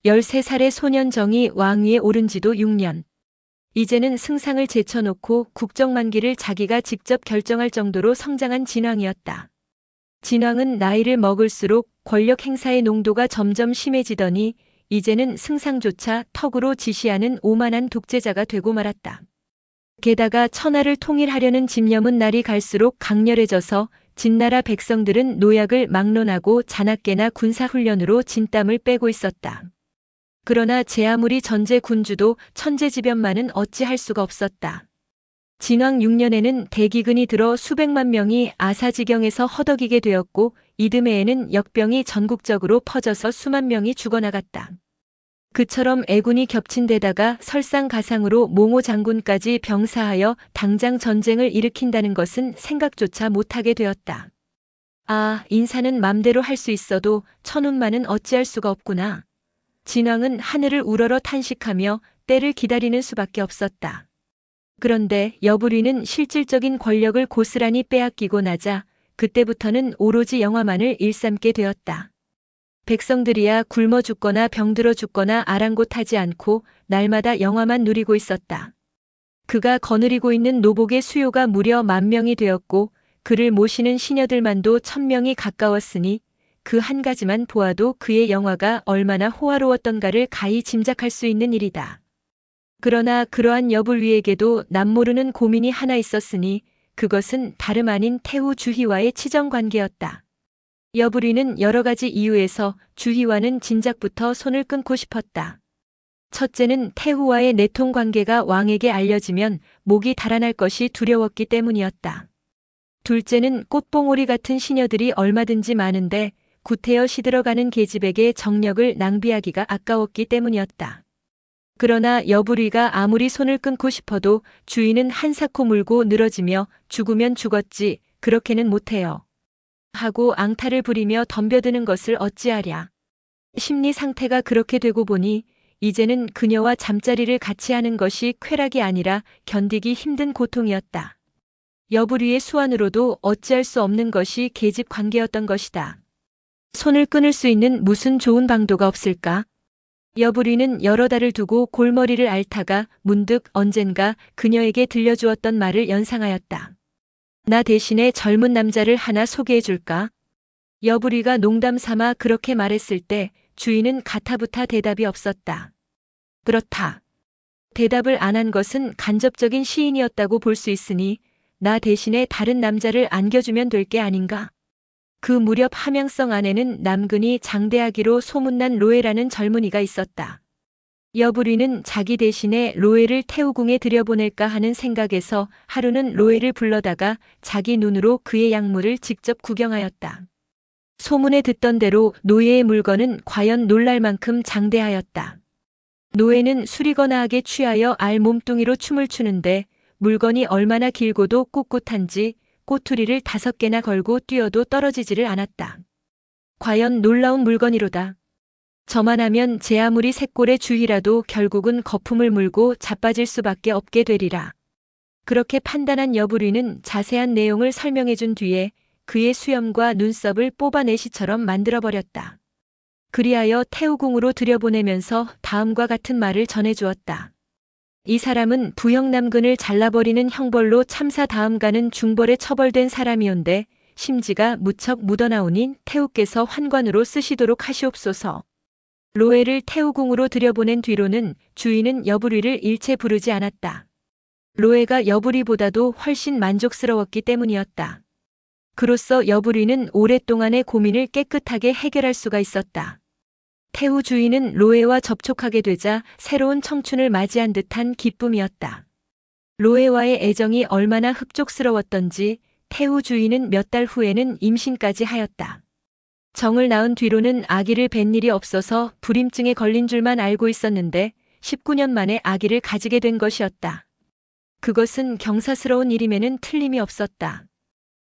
13살의 소년 정이 왕위에 오른 지도 6년. 이제는 승상을 제쳐놓고 국정만기를 자기가 직접 결정할 정도로 성장한 진왕이었다. 진왕은 나이를 먹을수록 권력 행사의 농도가 점점 심해지더니 이제는 승상조차 턱으로 지시하는 오만한 독재자가 되고 말았다. 게다가 천하를 통일하려는 집념은 날이 갈수록 강렬해져서 진나라 백성들은 노약을 막론하고 자나깨나 군사훈련으로 진땀을 빼고 있었다. 그러나 제 아무리 전제 군주도 천재지변만은 어찌할 수가 없었다. 진왕 6년에는 대기근이 들어 수백만 명이 아사지경에서 허덕이게 되었고 이듬해에는 역병이 전국적으로 퍼져서 수만 명이 죽어나갔다. 그처럼 애군이 겹친 데다가 설상가상으로 몽호 장군까지 병사하여 당장 전쟁을 일으킨다는 것은 생각조차 못하게 되었다. 아, 인사는 맘대로 할 수 있어도 천운만은 어찌할 수가 없구나. 진왕은 하늘을 우러러 탄식하며 때를 기다리는 수밖에 없었다. 그런데 여부리는 실질적인 권력을 고스란히 빼앗기고 나자 그때부터는 오로지 영화만을 일삼게 되었다. 백성들이야 굶어 죽거나 병들어 죽거나 아랑곳하지 않고 날마다 영화만 누리고 있었다. 그가 거느리고 있는 노복의 수요가 무려 10,000명이 되었고 그를 모시는 시녀들만도 1,000명이 가까웠으니 그 한 가지만 보아도 그의 영화가 얼마나 호화로웠던가를 가히 짐작할 수 있는 일이다. 그러나 그러한 여불위에게도 남모르는 고민이 하나 있었으니 그것은 다름 아닌 태후 주희와의 치정관계였다. 여부리는 여러 가지 이유에서 주희와는 진작부터 손을 끊고 싶었다. 첫째는 태후와의 내통관계가 왕에게 알려지면 목이 달아날 것이 두려웠기 때문이었다. 둘째는 꽃봉오리 같은 시녀들이 얼마든지 많은데 구태여 시들어가는 계집에게 정력을 낭비하기가 아까웠기 때문이었다. 그러나 여부리가 아무리 손을 끊고 싶어도 주인은 한사코 물고 늘어지며 죽으면 죽었지 그렇게는 못해요. 하고 앙탈을 부리며 덤벼드는 것을 어찌하랴. 심리 상태가 그렇게 되고 보니 이제는 그녀와 잠자리를 같이 하는 것이 쾌락이 아니라 견디기 힘든 고통이었다. 여부리의 수완으로도 어찌할 수 없는 것이 계집 관계였던 것이다. 손을 끊을 수 있는 무슨 좋은 방도가 없을까? 여부리는 여러 달을 두고 골머리를 앓다가 문득 언젠가 그녀에게 들려주었던 말을 연상하였다. 나 대신에 젊은 남자를 하나 소개해 줄까? 여부리가 농담 삼아 그렇게 말했을 때 주인은 가타부타 대답이 없었다. 그렇다. 대답을 안 한 것은 간접적인 시인이었다고 볼 수 있으니 나 대신에 다른 남자를 안겨주면 될 게 아닌가? 그 무렵 함양성 안에는 남근이 장대하기로 소문난 로에라는 젊은이가 있었다. 여부리는 자기 대신에 로에를 태우궁에 들여보낼까 하는 생각에서 하루는 로에를 불러다가 자기 눈으로 그의 약물을 직접 구경하였다. 소문에 듣던 대로 노예의 물건은 과연 놀랄 만큼 장대하였다. 노예는 술이거나하게 취하여 알 몸뚱이로 춤을 추는데 물건이 얼마나 길고도 꿋꿋한지 꼬투리를 5개나 걸고 뛰어도 떨어지지를 않았다. 과연 놀라운 물건이로다. 저만하면 제 아무리 새꼴의 주희라도 결국은 거품을 물고 자빠질 수밖에 없게 되리라. 그렇게 판단한 여부리는 자세한 내용을 설명해 준 뒤에 그의 수염과 눈썹을 뽑아내 시처럼 만들어버렸다. 그리하여 태우궁으로 들여보내면서 다음과 같은 말을 전해주었다. 이 사람은 부형 남근을 잘라버리는 형벌로 참사 다음가는 중벌에 처벌된 사람이온데 심지가 무척 묻어나오니 태우께서 환관으로 쓰시도록 하시옵소서. 로에를 태우궁으로 들여보낸 뒤로는 주인은 여부리를 일체 부르지 않았다. 로에가 여부리보다도 훨씬 만족스러웠기 때문이었다. 그로써 여부리는 오랫동안의 고민을 깨끗하게 해결할 수가 있었다. 태우 주인은 로에와 접촉하게 되자 새로운 청춘을 맞이한 듯한 기쁨이었다. 로에와의 애정이 얼마나 흡족스러웠던지 태우 주인은 몇 달 후에는 임신까지 하였다. 정을 낳은 뒤로는 아기를 뵌 일이 없어서 불임증에 걸린 줄만 알고 있었는데 19년 만에 아기를 가지게 된 것이었다. 그것은 경사스러운 일임에는 틀림이 없었다.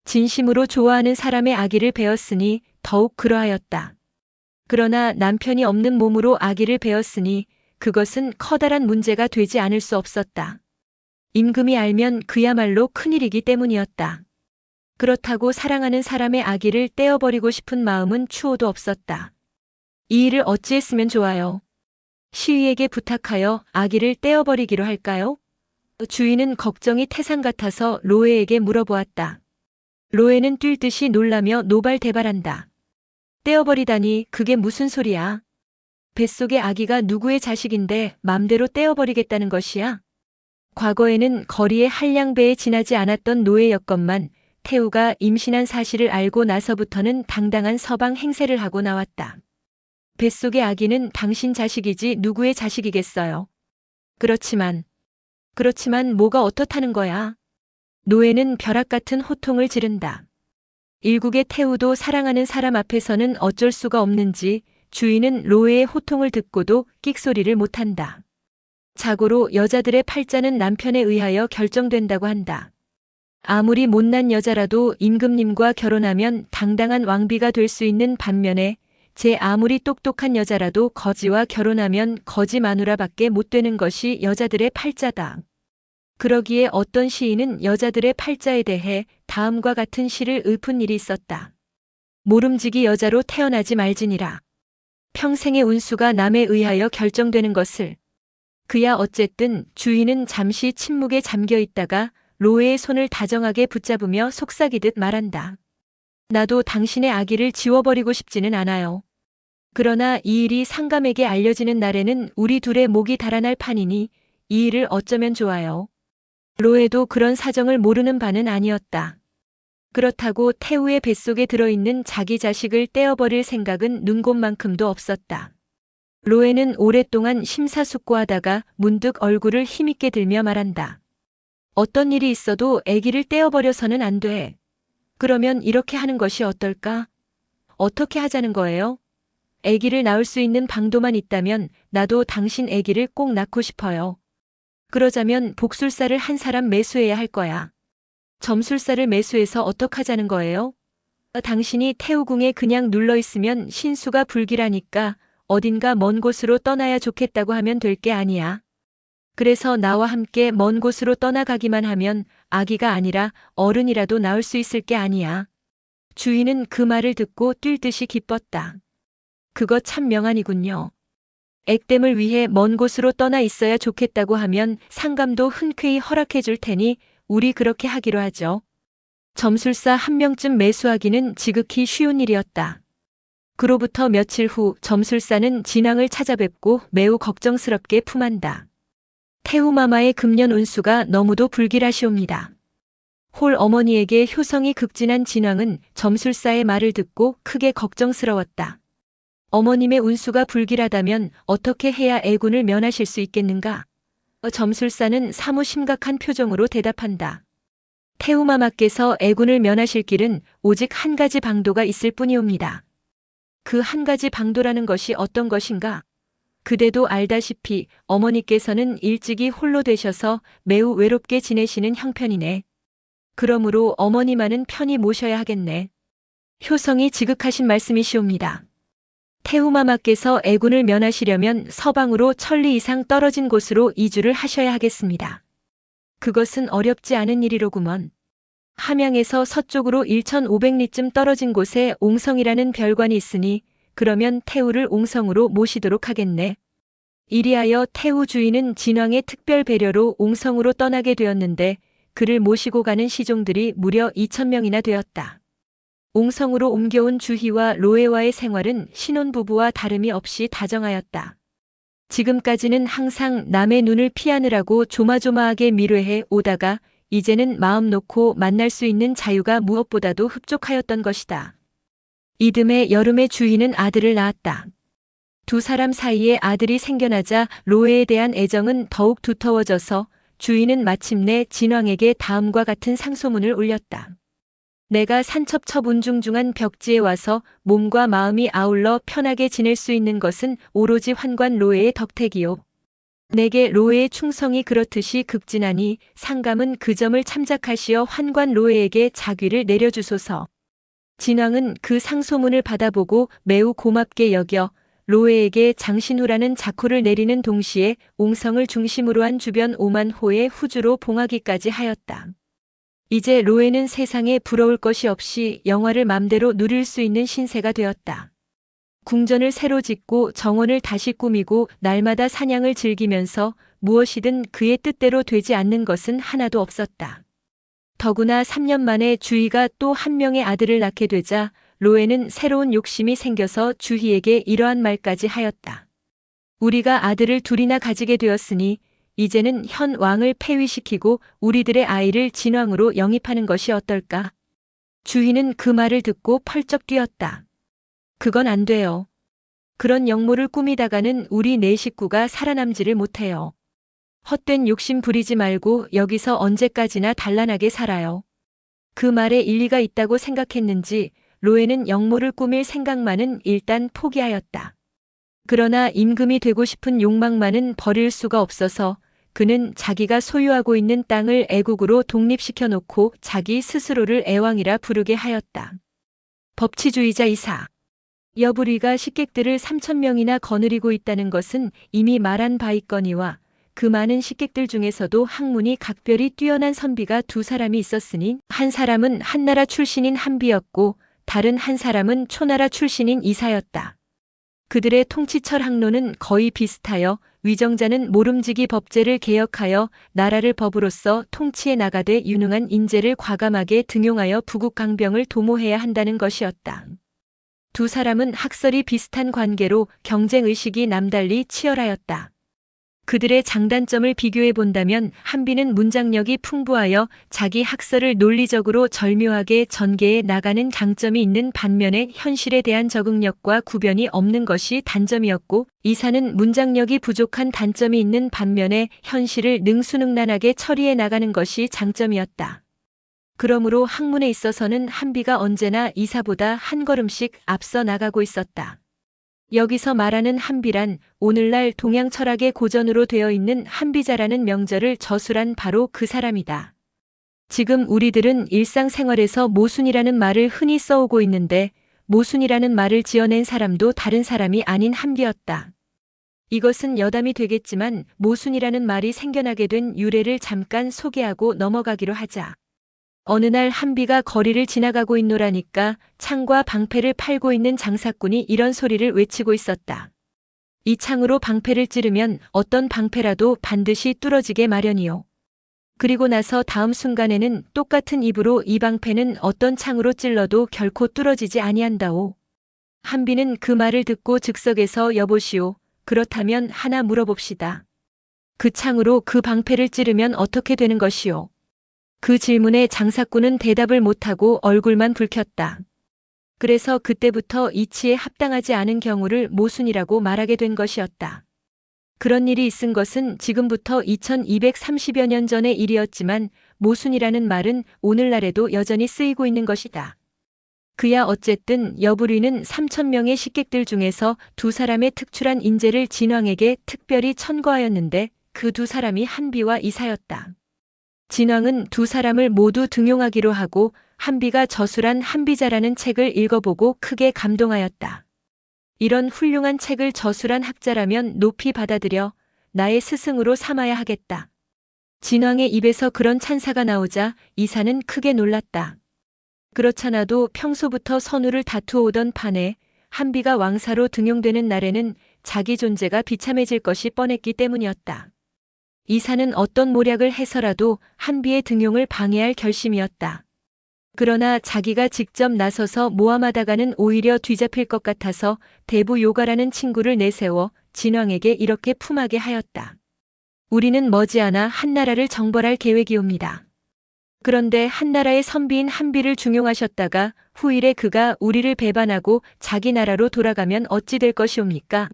진심으로 좋아하는 사람의 아기를 베었으니 더욱 그러하였다. 그러나 남편이 없는 몸으로 아기를 베었으니 그것은 커다란 문제가 되지 않을 수 없었다. 임금이 알면 그야말로 큰일이기 때문이었다. 그렇다고 사랑하는 사람의 아기를 떼어버리고 싶은 마음은 추호도 없었다. 이 일을 어찌했으면 좋아요? 시위에게 부탁하여 아기를 떼어버리기로 할까요? 주인은 걱정이 태산 같아서 로에에게 물어보았다. 로에는 뛸 듯이 놀라며 노발대발한다. 떼어버리다니 그게 무슨 소리야? 뱃속의 아기가 누구의 자식인데 맘대로 떼어버리겠다는 것이야? 과거에는 거리에 한량배에 지나지 않았던 노예였건만 태우가 임신한 사실을 알고 나서부터는 당당한 서방 행세를 하고 나왔다. 뱃속의 아기는 당신 자식이지 누구의 자식이겠어요? 그렇지만 뭐가 어떻다는 거야? 노예는 벼락 같은 호통을 지른다. 일국의 태우도 사랑하는 사람 앞에서는 어쩔 수가 없는지 주인은 로에의 호통을 듣고도 끽소리를 못한다. 자고로 여자들의 팔자는 남편에 의하여 결정된다고 한다. 아무리 못난 여자라도 임금님과 결혼하면 당당한 왕비가 될 수 있는 반면에 제 아무리 똑똑한 여자라도 거지와 결혼하면 거지 마누라밖에 못 되는 것이 여자들의 팔자다. 그러기에 어떤 시인은 여자들의 팔자에 대해 다음과 같은 시를 읊은 일이 있었다. 모름지기 여자로 태어나지 말지니라. 평생의 운수가 남에 의하여 결정되는 것을. 그야 어쨌든 주인은 잠시 침묵에 잠겨 있다가 로에의 손을 다정하게 붙잡으며 속삭이듯 말한다. 나도 당신의 아기를 지워버리고 싶지는 않아요. 그러나 이 일이 상감에게 알려지는 날에는 우리 둘의 목이 달아날 판이니 이 일을 어쩌면 좋아요. 로에도 그런 사정을 모르는 바는 아니었다. 그렇다고 태우의 뱃속에 들어있는 자기 자식을 떼어버릴 생각은 눈곱만큼도 없었다. 로에는 오랫동안 심사숙고하다가 문득 얼굴을 힘있게 들며 말한다. 어떤 일이 있어도 아기를 떼어버려서는 안 돼. 그러면 이렇게 하는 것이 어떨까? 어떻게 하자는 거예요? 아기를 낳을 수 있는 방도만 있다면 나도 당신 아기를 꼭 낳고 싶어요. 그러자면 복술사를 한 사람 매수해야 할 거야. 점술사를 매수해서 어떡하자는 거예요? 당신이 태우궁에 그냥 눌러있으면 신수가 불길하니까 어딘가 먼 곳으로 떠나야 좋겠다고 하면 될 게 아니야. 그래서 나와 함께 먼 곳으로 떠나가기만 하면 아기가 아니라 어른이라도 낳을 수 있을 게 아니야. 주인은 그 말을 듣고 뛸 듯이 기뻤다. 그거 참 명안이군요. 액땜을 위해 먼 곳으로 떠나 있어야 좋겠다고 하면 상감도 흔쾌히 허락해 줄 테니 우리 그렇게 하기로 하죠. 점술사 한 명쯤 매수하기는 지극히 쉬운 일이었다. 그로부터 며칠 후 점술사는 진왕을 찾아뵙고 매우 걱정스럽게 품한다. 태우마마의 금년 운수가 너무도 불길하시옵니다. 홀 어머니에게 효성이 극진한 진왕은 점술사의 말을 듣고 크게 걱정스러웠다. 어머님의 운수가 불길하다면 어떻게 해야 애군을 면하실 수 있겠는가? 점술사는 사무 심각한 표정으로 대답한다. 태우마마께서 애군을 면하실 길은 오직 한 가지 방도가 있을 뿐이옵니다. 그 한 가지 방도라는 것이 어떤 것인가? 그대도 알다시피 어머니께서는 일찍이 홀로 되셔서 매우 외롭게 지내시는 형편이네. 그러므로 어머니만은 편히 모셔야 하겠네. 효성이 지극하신 말씀이시옵니다. 태우마마께서 애군을 면하시려면 서방으로 1000리 이상 떨어진 곳으로 이주를 하셔야 하겠습니다. 그것은 어렵지 않은 일이로구먼. 함양에서 서쪽으로 1500리쯤 떨어진 곳에 옹성이라는 별관이 있으니 그러면 태우를 옹성으로 모시도록 하겠네. 이리하여 태우 주인은 진왕의 특별 배려로 옹성으로 떠나게 되었는데 그를 모시고 가는 시종들이 무려 2000명이나 되었다. 옹성으로 옮겨온 주희와 로에와의 생활은 신혼부부와 다름이 없이 다정하였다. 지금까지는 항상 남의 눈을 피하느라고 조마조마하게 미뢰해 오다가 이제는 마음 놓고 만날 수 있는 자유가 무엇보다도 흡족하였던 것이다. 이듬해 여름에 주희는 아들을 낳았다. 두 사람 사이에 아들이 생겨나자 로에에 대한 애정은 더욱 두터워져서 주희는 마침내 진왕에게 다음과 같은 상소문을 올렸다. 내가 산첩첩운중중한 벽지에 와서 몸과 마음이 아울러 편하게 지낼 수 있는 것은 오로지 환관 로에의 덕택이요. 내게 로에의 충성이 그렇듯이 극진하니 상감은 그 점을 참작하시어 환관 로에에게 자귀를 내려주소서. 진왕은 그 상소문을 받아보고 매우 고맙게 여겨 로에에게 장신후라는 자코를 내리는 동시에 옹성을 중심으로 한 주변 5만 호의 후주로 봉하기까지 하였다. 이제 로에는 세상에 부러울 것이 없이 영화를 맘대로 누릴 수 있는 신세가 되었다. 궁전을 새로 짓고 정원을 다시 꾸미고 날마다 사냥을 즐기면서 무엇이든 그의 뜻대로 되지 않는 것은 하나도 없었다. 더구나 3년 만에 주희가 또 한 명의 아들을 낳게 되자 로에는 새로운 욕심이 생겨서 주희에게 이러한 말까지 하였다. 우리가 아들을 둘이나 가지게 되었으니 이제는 현 왕을 폐위시키고 우리들의 아이를 진왕으로 영입하는 것이 어떨까? 주희는 그 말을 듣고 펄쩍 뛰었다. 그건 안 돼요. 그런 영모를 꾸미다가는 우리 네 식구가 살아남지를 못해요. 헛된 욕심 부리지 말고 여기서 언제까지나 단란하게 살아요. 그 말에 일리가 있다고 생각했는지 로에는 영모를 꾸밀 생각만은 일단 포기하였다. 그러나 임금이 되고 싶은 욕망만은 버릴 수가 없어서 그는 자기가 소유하고 있는 땅을 애국으로 독립시켜 놓고 자기 스스로를 애왕이라 부르게 하였다. 법치주의자 이사. 여부리가 식객들을 3000명이나 거느리고 있다는 것은 이미 말한 바 있거니와 그 많은 식객들 중에서도 학문이 각별히 뛰어난 선비가 두 사람이 있었으니 한 사람은 한나라 출신인 한비였고 다른 한 사람은 초나라 출신인 이사였다. 그들의 통치철 학로는 거의 비슷하여 위정자는 모름지기 법제를 개혁하여 나라를 법으로서 통치해 나가되 유능한 인재를 과감하게 등용하여 부국강병을 도모해야 한다는 것이었다. 두 사람은 학설이 비슷한 관계로 경쟁의식이 남달리 치열하였다. 그들의 장단점을 비교해 본다면 한비는 문장력이 풍부하여 자기 학설을 논리적으로 절묘하게 전개해 나가는 장점이 있는 반면에 현실에 대한 적응력과 구변이 없는 것이 단점이었고, 이사는 문장력이 부족한 단점이 있는 반면에 현실을 능수능란하게 처리해 나가는 것이 장점이었다. 그러므로 학문에 있어서는 한비가 언제나 이사보다 한 걸음씩 앞서 나가고 있었다. 여기서 말하는 한비란 오늘날 동양 철학의 고전으로 되어 있는 한비자라는 명절을 저술한 바로 그 사람이다. 지금 우리들은 일상생활에서 모순이라는 말을 흔히 써오고 있는데 모순이라는 말을 지어낸 사람도 다른 사람이 아닌 한비였다. 이것은 여담이 되겠지만 모순이라는 말이 생겨나게 된 유래를 잠깐 소개하고 넘어가기로 하자. 어느 날 한비가 거리를 지나가고 있노라니까 창과 방패를 팔고 있는 장사꾼이 이런 소리를 외치고 있었다. 이 창으로 방패를 찌르면 어떤 방패라도 반드시 뚫어지게 마련이요. 그리고 나서 다음 순간에는 똑같은 입으로 이 방패는 어떤 창으로 찔러도 결코 뚫어지지 아니한다오. 한비는 그 말을 듣고 즉석에서 여보시오. 그렇다면 하나 물어봅시다. 그 창으로 그 방패를 찌르면 어떻게 되는 것이오? 그 질문에 장사꾼은 대답을 못하고 얼굴만 붉혔다. 그래서 그때부터 이치에 합당하지 않은 경우를 모순이라고 말하게 된 것이었다. 그런 일이 있은 것은 지금부터 2230여 년 전의 일이었지만 모순이라는 말은 오늘날에도 여전히 쓰이고 있는 것이다. 그야 어쨌든 여부리는 3000명의 식객들 중에서 두 사람의 특출한 인재를 진왕에게 특별히 천거하였는데 그 두 사람이 한비와 이사였다. 진왕은 두 사람을 모두 등용하기로 하고 한비가 저술한 한비자라는 책을 읽어보고 크게 감동하였다. 이런 훌륭한 책을 저술한 학자라면 높이 받아들여 나의 스승으로 삼아야 하겠다. 진왕의 입에서 그런 찬사가 나오자 이사는 크게 놀랐다. 그렇잖아도 평소부터 선우를 다투어오던 판에 한비가 왕사로 등용되는 날에는 자기 존재가 비참해질 것이 뻔했기 때문이었다. 이사는 어떤 모략을 해서라도 한비의 등용을 방해할 결심이었다. 그러나 자기가 직접 나서서 모함하다가는 오히려 뒤잡힐 것 같아서 대부 요가라는 친구를 내세워 진왕에게 이렇게 품하게 하였다. 우리는 머지않아 한나라를 정벌할 계획이옵니다. 그런데 한나라의 선비인 한비를 중용하셨다가 후일에 그가 우리를 배반하고 자기 나라로 돌아가면 어찌 될 것이옵니까?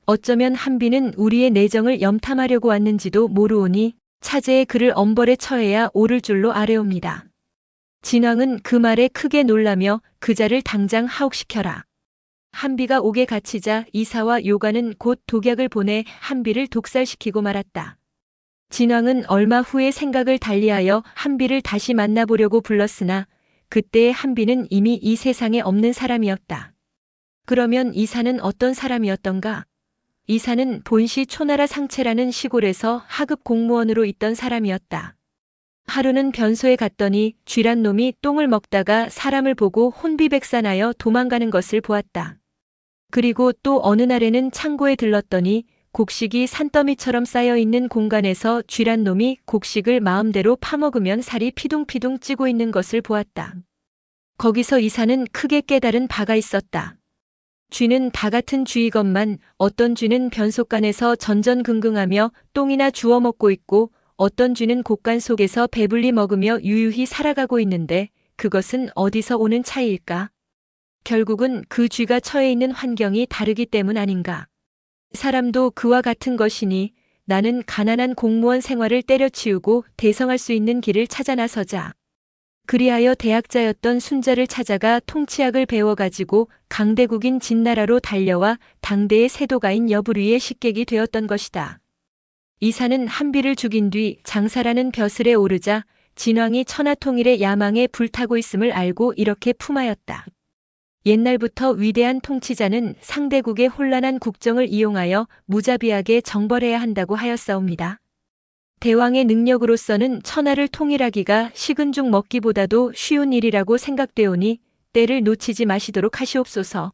어쩌면 한비는 우리의 내정을 염탐하려고 왔는지도 모르오니 차제에 그를 엄벌에 처해야 옳을 줄로 아뢰옵니다. 진왕은 그 말에 크게 놀라며 그자를 당장 하옥시켜라. 한비가 옥에 갇히자 이사와 요가는 곧 독약을 보내 한비를 독살시키고 말았다. 진왕은 얼마 후에 생각을 달리하여 한비를 다시 만나보려고 불렀으나 그때의 한비는 이미 이 세상에 없는 사람이었다. 그러면 이사는 어떤 사람이었던가? 이사는 본시 초나라 상체라는 시골에서 하급 공무원으로 있던 사람이었다. 하루는 변소에 갔더니 쥐란 놈이 똥을 먹다가 사람을 보고 혼비백산하여 도망가는 것을 보았다. 그리고 또 어느 날에는 창고에 들렀더니 곡식이 산더미처럼 쌓여있는 공간에서 쥐란 놈이 곡식을 마음대로 파먹으면 살이 피둥피둥 찌고 있는 것을 보았다. 거기서 이사는 크게 깨달은 바가 있었다. 쥐는 다 같은 쥐이건만 어떤 쥐는 변속간에서 전전긍긍하며 똥이나 주워 먹고 있고 어떤 쥐는 곡간 속에서 배불리 먹으며 유유히 살아가고 있는데 그것은 어디서 오는 차이일까? 결국은 그 쥐가 처해 있는 환경이 다르기 때문 아닌가? 사람도 그와 같은 것이니 나는 가난한 공무원 생활을 때려치우고 대성할 수 있는 길을 찾아 나서자. 그리하여 대학자였던 순자를 찾아가 통치학을 배워가지고 강대국인 진나라로 달려와 당대의 세도가인 여부리의 식객이 되었던 것이다. 이사는 한비를 죽인 뒤 장사라는 벼슬에 오르자 진왕이 천하통일의 야망에 불타고 있음을 알고 이렇게 품하였다. 옛날부터 위대한 통치자는 상대국의 혼란한 국정을 이용하여 무자비하게 정벌해야 한다고 하였사옵니다. 대왕의 능력으로서는 천하를 통일하기가 식은 죽 먹기보다도 쉬운 일이라고 생각되오니 때를 놓치지 마시도록 하시옵소서.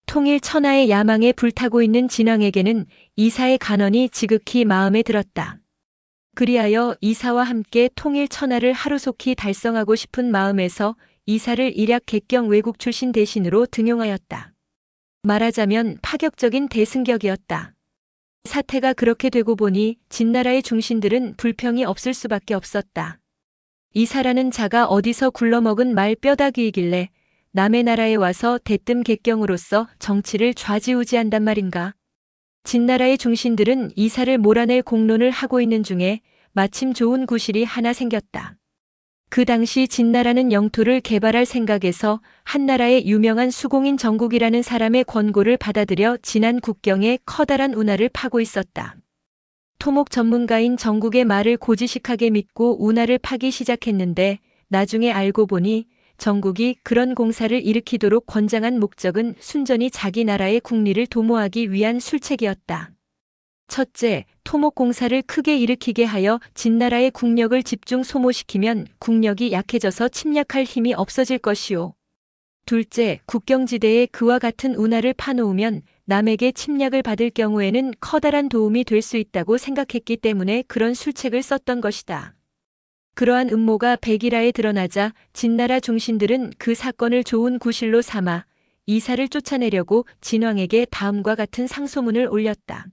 통일 천하의 야망에 불타고 있는 진왕에게는 이사의 간언이 지극히 마음에 들었다. 그리하여 이사와 함께 통일 천하를 하루속히 달성하고 싶은 마음에서 이사를 일약 객경 외국 출신 대신으로 등용하였다. 말하자면 파격적인 대승격이었다. 사태가 그렇게 되고 보니 진나라의 중신들은 불평이 없을 수밖에 없었다. 이사라는 자가 어디서 굴러먹은 말 뼈다귀이길래 남의 나라에 와서 대뜸 객경으로서 정치를 좌지우지한단 말인가. 진나라의 중신들은 이사를 몰아낼 공론을 하고 있는 중에 마침 좋은 구실이 하나 생겼다. 그 당시 진나라는 영토를 개발할 생각에서 한나라의 유명한 수공인 정국이라는 사람의 권고를 받아들여 진안 국경에 커다란 운하를 파고 있었다. 토목 전문가인 정국의 말을 고지식하게 믿고 운하를 파기 시작했는데 나중에 알고 보니 정국이 그런 공사를 일으키도록 권장한 목적은 순전히 자기 나라의 국리를 도모하기 위한 술책이었다. 첫째, 토목 공사를 크게 일으키게 하여 진나라의 국력을 집중 소모시키면 국력이 약해져서 침략할 힘이 없어질 것이요. 둘째, 국경지대에 그와 같은 운하를 파놓으면 남에게 침략을 받을 경우에는 커다란 도움이 될 수 있다고 생각했기 때문에 그런 술책을 썼던 것이다. 그러한 음모가 백일하에 드러나자 진나라 중신들은 그 사건을 좋은 구실로 삼아 이사를 쫓아내려고 진왕에게 다음과 같은 상소문을 올렸다.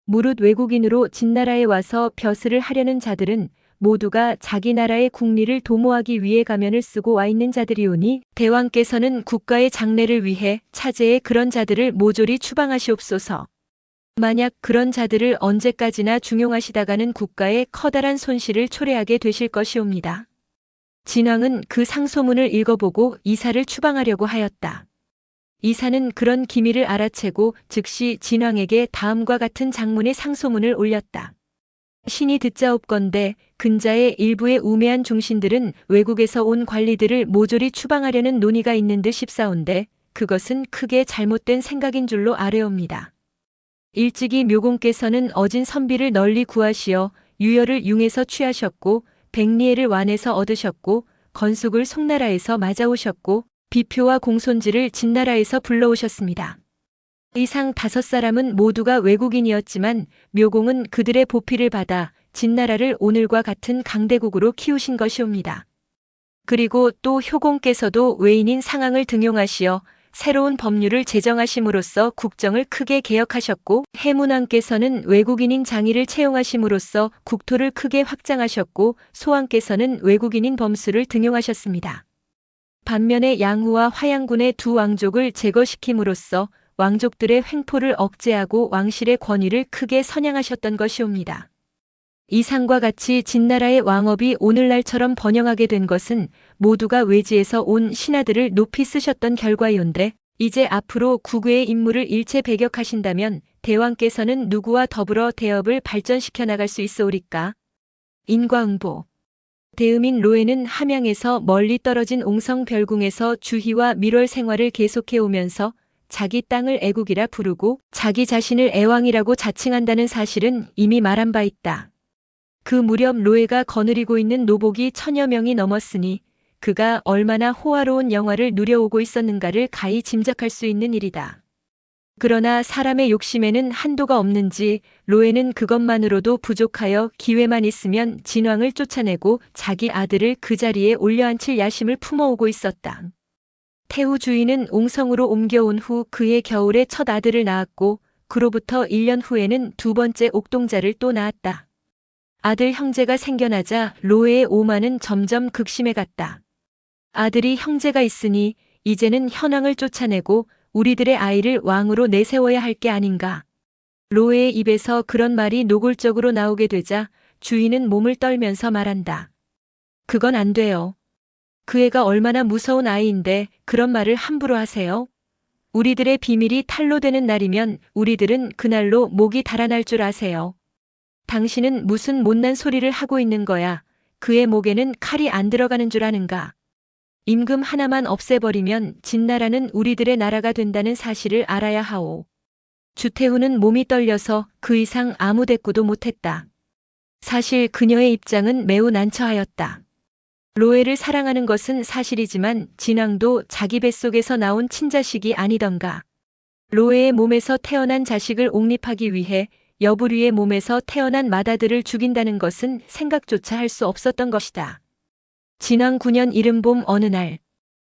무릇 외국인으로 진나라에 와서 벼슬을 하려는 자들은 모두가 자기 나라의 국리를 도모하기 위해 가면을 쓰고 와 있는 자들이오니 대왕께서는 국가의 장래를 위해 차제에 그런 자들을 모조리 추방하시옵소서. 만약 그런 자들을 언제까지나 중용하시다가는 국가에 커다란 손실을 초래하게 되실 것이옵니다. 진왕은 그 상소문을 읽어보고 이사를 추방하려고 하였다. 이사는 그런 기밀을 알아채고 즉시 진왕에게 다음과 같은 장문의 상소문을 올렸다. 신이 듣자옵건대 근자의 일부의 우매한 중신들은 외국에서 온 관리들을 모조리 추방하려는 논의가 있는 듯 싶사온데 그것은 크게 잘못된 생각인 줄로 아뢰옵니다. 일찍이 묘공께서는 어진 선비를 널리 구하시어 유여를 융에서 취하셨고 백리애를 완에서 얻으셨고 건숙을 송나라에서 맞아오셨고 비표와 공손지를 진나라에서 불러오셨습니다. 이상 5사람은 모두가 외국인이었지만 묘공은 그들의 보필을 받아 진나라를 오늘과 같은 강대국으로 키우신 것이옵니다. 그리고 또 효공께서도 외인인 상황을 등용하시어 새로운 법률을 제정하심으로써 국정을 크게 개혁하셨고 해문왕께서는 외국인인 장의를 채용하심으로써 국토를 크게 확장하셨고 소왕께서는 외국인인 범수를 등용하셨습니다. 반면에 양후와 화양군의 두 왕족을 제거시킴으로써 왕족들의 횡포를 억제하고 왕실의 권위를 크게 선양하셨던 것이옵니다. 이상과 같이 진나라의 왕업이 오늘날처럼 번영하게 된 것은 모두가 외지에서 온 신하들을 높이 쓰셨던 결과이온데 이제 앞으로 국외의 임무를 일체 배격하신다면 대왕께서는 누구와 더불어 대업을 발전시켜 나갈 수 있어오리까? 인과응보. 대음인 로에는 함양에서 멀리 떨어진 옹성별궁에서 주희와 밀월 생활을 계속해 오면서 자기 땅을 애국이라 부르고 자기 자신을 애왕이라고 자칭한다는 사실은 이미 말한 바 있다. 그 무렵 로에가 거느리고 있는 노복이 1000여 명이 넘었으니 그가 얼마나 호화로운 영화를 누려오고 있었는가를 가히 짐작할 수 있는 일이다. 그러나 사람의 욕심에는 한도가 없는지 로에는 그것만으로도 부족하여 기회만 있으면 진왕을 쫓아내고 자기 아들을 그 자리에 올려앉힐 야심을 품어오고 있었다. 태후 주인은 옹성으로 옮겨온 후 그의 겨울에 첫 아들을 낳았고 그로부터 1년 후에는 두 번째 옥동자를 또 낳았다. 아들 형제가 생겨나자 로에의 오만은 점점 극심해 갔다. 아들이 형제가 있으니 이제는 현왕을 쫓아내고 우리들의 아이를 왕으로 내세워야 할 게 아닌가. 로에의 입에서 그런 말이 노골적으로 나오게 되자 주인은 몸을 떨면서 말한다. 그건 안 돼요. 그 애가 얼마나 무서운 아이인데 그런 말을 함부로 하세요? 우리들의 비밀이 탄로되는 날이면 우리들은 그날로 목이 달아날 줄 아세요. 당신은 무슨 못난 소리를 하고 있는 거야. 그의 목에는 칼이 안 들어가는 줄 아는가. 임금 하나만 없애버리면 진나라는 우리들의 나라가 된다는 사실을 알아야 하오. 주태후는 몸이 떨려서 그 이상 아무 대꾸도 못했다. 사실 그녀의 입장은 매우 난처하였다. 로에를 사랑하는 것은 사실이지만 진왕도 자기 뱃속에서 나온 친자식이 아니던가. 로에의 몸에서 태어난 자식을 옹립하기 위해 여부리의 몸에서 태어난 맏아들을 죽인다는 것은 생각조차 할 수 없었던 것이다. 진왕 9년 이른봄 어느 날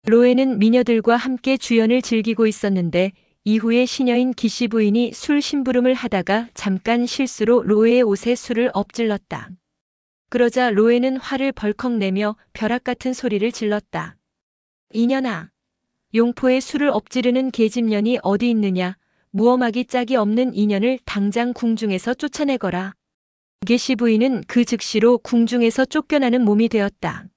로에는 미녀들과 함께 주연을 즐기고 있었는데 이후에 시녀인 기씨 부인이 술 심부름을 하다가 잠깐 실수로 로에의 옷에 술을 엎질렀다. 그러자 로에는 화를 벌컥 내며 벼락 같은 소리를 질렀다. 이년아, 용포에 술을 엎지르는 계집년이 어디 있느냐. 무엄하기 짝이 없는 인연을 당장 궁중에서 쫓아내거라. 기씨 부인은 그 즉시로 궁중에서 쫓겨나는 몸이 되었다.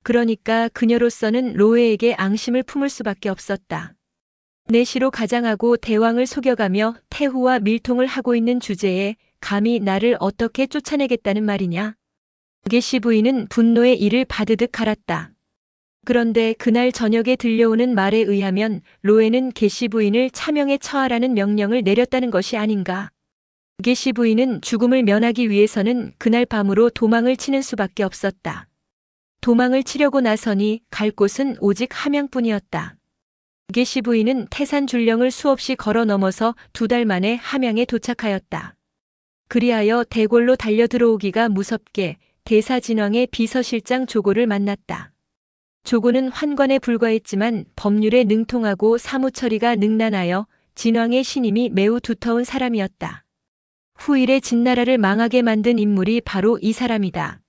그러니까 그녀로서는 로에에게 앙심을 품을 수밖에 없었다. 내시로 가장하고 대왕을 속여가며 태후와 밀통을 하고 있는 주제에 감히 나를 어떻게 쫓아내겠다는 말이냐. 게시 부인은 분노의 이를 바드득 갈았다. 그런데 그날 저녁에 들려오는 말에 의하면 로에는 게시 부인을 차명에 처하라는 명령을 내렸다는 것이 아닌가. 게시 부인은 죽음을 면하기 위해서는 그날 밤으로 도망을 치는 수밖에 없었다. 도망을 치려고 나서니 갈 곳은 오직 함양뿐이었다. 게시 부인은 태산 줄령을 수없이 걸어 넘어서 2달 만에 함양에 도착하였다. 그리하여 대궐로 달려 들어오기가 무섭게 대사진왕의 비서실장 조고를 만났다. 조고는 환관에 불과했지만 법률에 능통하고 사무처리가 능란하여 진왕의 신임이 매우 두터운 사람이었다. 후일에 진나라를 망하게 만든 인물이 바로 이 사람이다.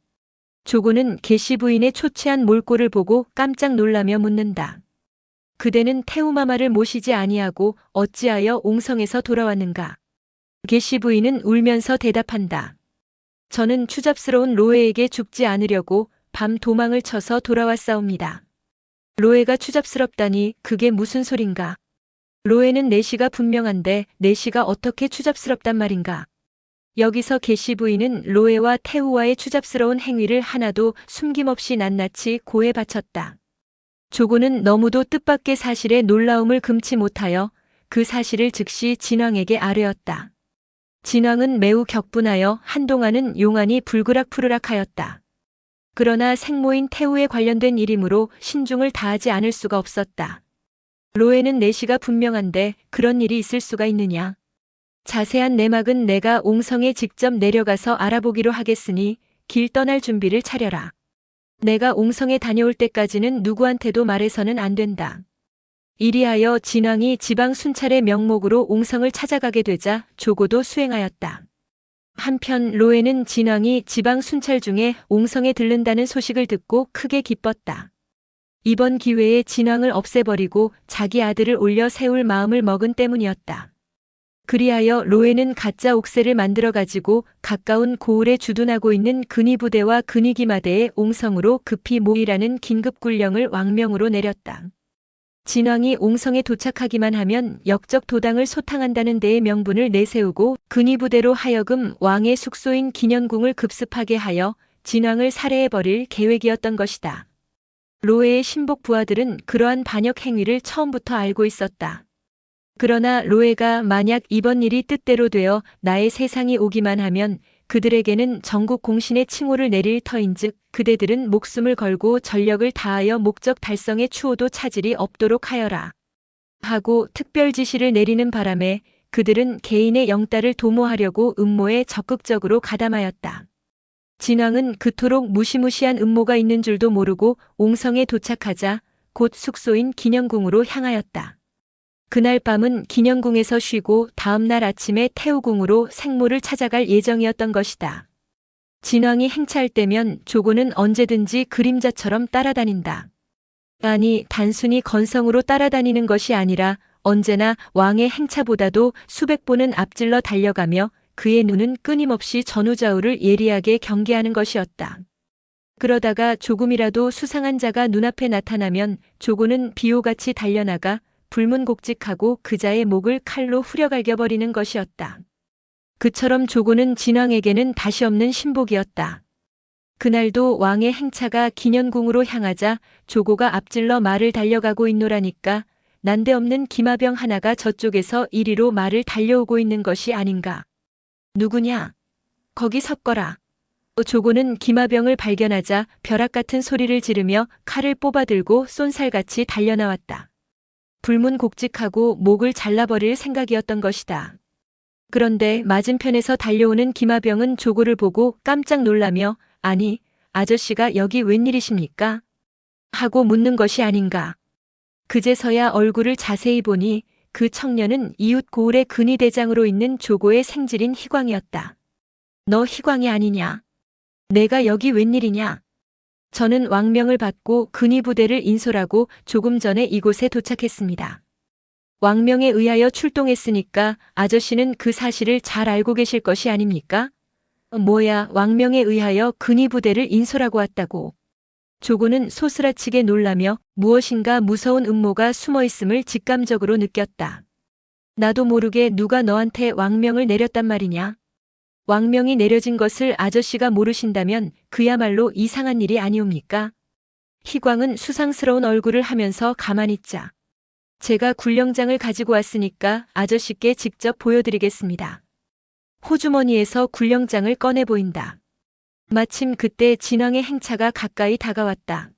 조고는 게시 부인의 초췌한 몰골을 보고 깜짝 놀라며 묻는다. 그대는 태우마마를 모시지 아니하고 어찌하여 옹성에서 돌아왔는가? 게시 부인은 울면서 대답한다. 저는 추잡스러운 로에에게 죽지 않으려고 밤 도망을 쳐서 돌아왔사옵니다. 로에가 추잡스럽다니 그게 무슨 소린가? 로에는 내시가 분명한데 내시가 어떻게 추잡스럽단 말인가? 여기서 게시 부인은 로에와 태우와의 추잡스러운 행위를 하나도 숨김없이 낱낱이 고해 바쳤다. 조고는 너무도 뜻밖의 사실에 놀라움을 금치 못하여 그 사실을 즉시 진왕에게 아뢰었다. 진왕은 매우 격분하여 한동안은 용안이 불그락푸르락하였다. 그러나 생모인 태우에 관련된 일이므로 신중을 다하지 않을 수가 없었다. 로에는 내시가 분명한데 그런 일이 있을 수가 있느냐? 자세한 내막은 내가 옹성에 직접 내려가서 알아보기로 하겠으니 길 떠날 준비를 차려라. 내가 옹성에 다녀올 때까지는 누구한테도 말해서는 안 된다. 이리하여 진왕이 지방 순찰의 명목으로 옹성을 찾아가게 되자 조고도 수행하였다. 한편 로에는 진왕이 지방 순찰 중에 옹성에 들른다는 소식을 듣고 크게 기뻤다. 이번 기회에 진왕을 없애버리고 자기 아들을 올려 세울 마음을 먹은 때문이었다. 그리하여 로에는 가짜 옥새를 만들어 가지고 가까운 고을에 주둔하고 있는 근위부대와 근위기마대의 옹성으로 급히 모이라는 긴급군령을 왕명으로 내렸다. 진왕이 옹성에 도착하기만 하면 역적 도당을 소탕한다는 데의 명분을 내세우고 근위부대로 하여금 왕의 숙소인 기년궁을 급습하게 하여 진왕을 살해해버릴 계획이었던 것이다. 로에의 신복 부하들은 그러한 반역 행위를 처음부터 알고 있었다. 그러나 로에가 만약 이번 일이 뜻대로 되어 나의 세상이 오기만 하면 그들에게는 전국 공신의 칭호를 내릴 터인즉 그대들은 목숨을 걸고 전력을 다하여 목적 달성의 추호도 차질이 없도록 하여라. 하고 특별 지시를 내리는 바람에 그들은 개인의 영달을 도모하려고 음모에 적극적으로 가담하였다. 진왕은 그토록 무시무시한 음모가 있는 줄도 모르고 옹성에 도착하자 곧 숙소인 기년궁으로 향하였다. 그날 밤은 기년궁에서 쉬고 다음날 아침에 태우궁으로 생모를 찾아갈 예정이었던 것이다. 진왕이 행차할 때면 조고는 언제든지 그림자처럼 따라다닌다. 아니, 단순히 건성으로 따라다니는 것이 아니라 언제나 왕의 행차보다도 수백 보는 앞질러 달려가며 그의 눈은 끊임없이 전우좌우를 예리하게 경계하는 것이었다. 그러다가 조금이라도 수상한 자가 눈앞에 나타나면 조고는 비호같이 달려나가 불문곡직하고 그자의 목을 칼로 후려갈겨버리는 것이었다. 그처럼 조고는 진왕에게는 다시 없는 신복이었다. 그날도 왕의 행차가 기년궁으로 향하자 조고가 앞질러 말을 달려가고 있노라니까 난데없는 기마병 하나가 저쪽에서 이리로 말을 달려오고 있는 것이 아닌가. 누구냐? 거기 섰거라. 조고는 기마병을 발견하자 벼락 같은 소리를 지르며 칼을 뽑아들고 쏜살같이 달려나왔다. 불문곡직하고 목을 잘라버릴 생각이었던 것이다. 그런데 맞은편에서 달려오는 기마병은 조고를 보고 깜짝 놀라며 아니, 아저씨가 여기 웬일이십니까? 하고 묻는 것이 아닌가. 그제서야 얼굴을 자세히 보니 그 청년은 이웃 고을의 근위대장으로 있는 조고의 생질인 희광이었다. 너 희광이 아니냐? 내가 여기 웬일이냐? 저는 왕명을 받고 근위부대를 인솔하고 조금 전에 이곳에 도착했습니다. 왕명에 의하여 출동했으니까 아저씨는 그 사실을 잘 알고 계실 것이 아닙니까? 뭐야, 왕명에 의하여 근위부대를 인솔하고 왔다고. 조고는 소스라치게 놀라며 무엇인가 무서운 음모가 숨어있음을 직감적으로 느꼈다. 나도 모르게 누가 너한테 왕명을 내렸단 말이냐? 왕명이 내려진 것을 아저씨가 모르신다면 그야말로 이상한 일이 아니옵니까? 희광은 수상스러운 얼굴을 하면서 가만히 있자. 제가 굴령장을 가지고 왔으니까 아저씨께 직접 보여드리겠습니다. 호주머니에서 굴령장을 꺼내 보인다. 마침 그때 진왕의 행차가 가까이 다가왔다.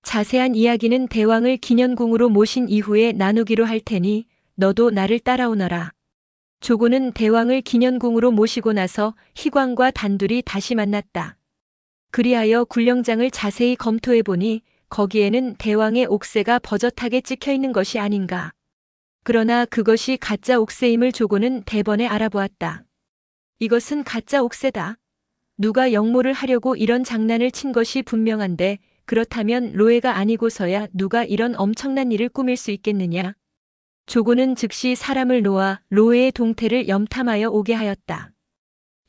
자세한 이야기는 대왕을 기년궁으로 모신 이후에 나누기로 할 테니 너도 나를 따라오너라. 조고는 대왕을 기년궁으로 모시고 나서 희광과 단둘이 다시 만났다. 그리하여 굴령장을 자세히 검토해보니 거기에는 대왕의 옥새가 버젓하게 찍혀 있는 것이 아닌가. 그러나 그것이 가짜 옥새임을 조고는 대번에 알아보았다. 이것은 가짜 옥새다. 누가 역모를 하려고 이런 장난을 친 것이 분명한데 그렇다면 로에가 아니고서야 누가 이런 엄청난 일을 꾸밀 수 있겠느냐. 조고는 즉시 사람을 놓아 로에의 동태를 염탐하여 오게 하였다.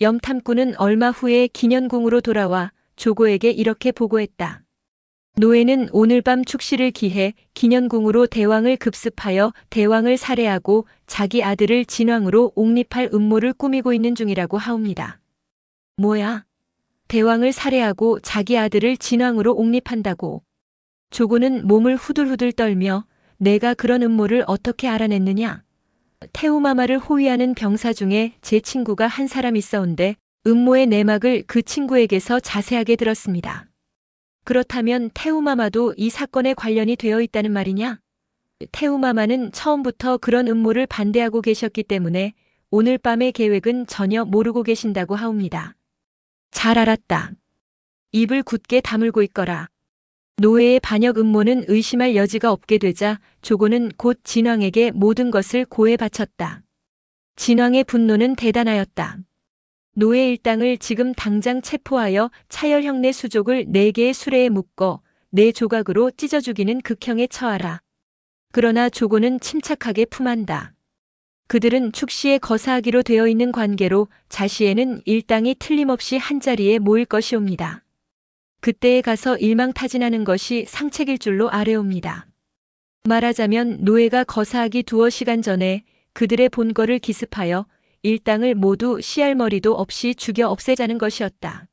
염탐꾼은 얼마 후에 기년궁으로 돌아와 조고에게 이렇게 보고했다. 노에는 오늘 밤 축시를 기해 기년궁으로 대왕을 급습하여 대왕을 살해하고 자기 아들을 진왕으로 옹립할 음모를 꾸미고 있는 중이라고 하옵니다. 뭐야? 대왕을 살해하고 자기 아들을 진왕으로 옹립한다고. 조고는 몸을 후들후들 떨며 내가 그런 음모를 어떻게 알아냈느냐? 태우마마를 호위하는 병사 중에 제 친구가 한 사람 있어온데 음모의 내막을 그 친구에게서 자세하게 들었습니다. 그렇다면 태우마마도 이 사건에 관련이 되어 있다는 말이냐? 태우마마는 처음부터 그런 음모를 반대하고 계셨기 때문에 오늘 밤의 계획은 전혀 모르고 계신다고 하옵니다. 잘 알았다. 입을 굳게 다물고 있거라. 노예의 반역 음모는 의심할 여지가 없게 되자 조고는 곧 진왕에게 모든 것을 고해 바쳤다. 진왕의 분노는 대단하였다. 노예 일당을 지금 당장 체포하여 차열형내 수족을 4개의 수레에 묶어 4조각으로 찢어 죽이는 극형에 처하라. 그러나 조고는 침착하게 품한다. 그들은 축시에 거사하기로 되어 있는 관계로 자시에는 일당이 틀림없이 한자리에 모일 것이옵니다. 그때에 가서 일망타진하는 것이 상책일 줄로 아뢰옵니다. 말하자면 노예가 거사하기 두어 시간 전에 그들의 본거를 기습하여 일당을 모두 씨알머리도 없이 죽여 없애자는 것이었다.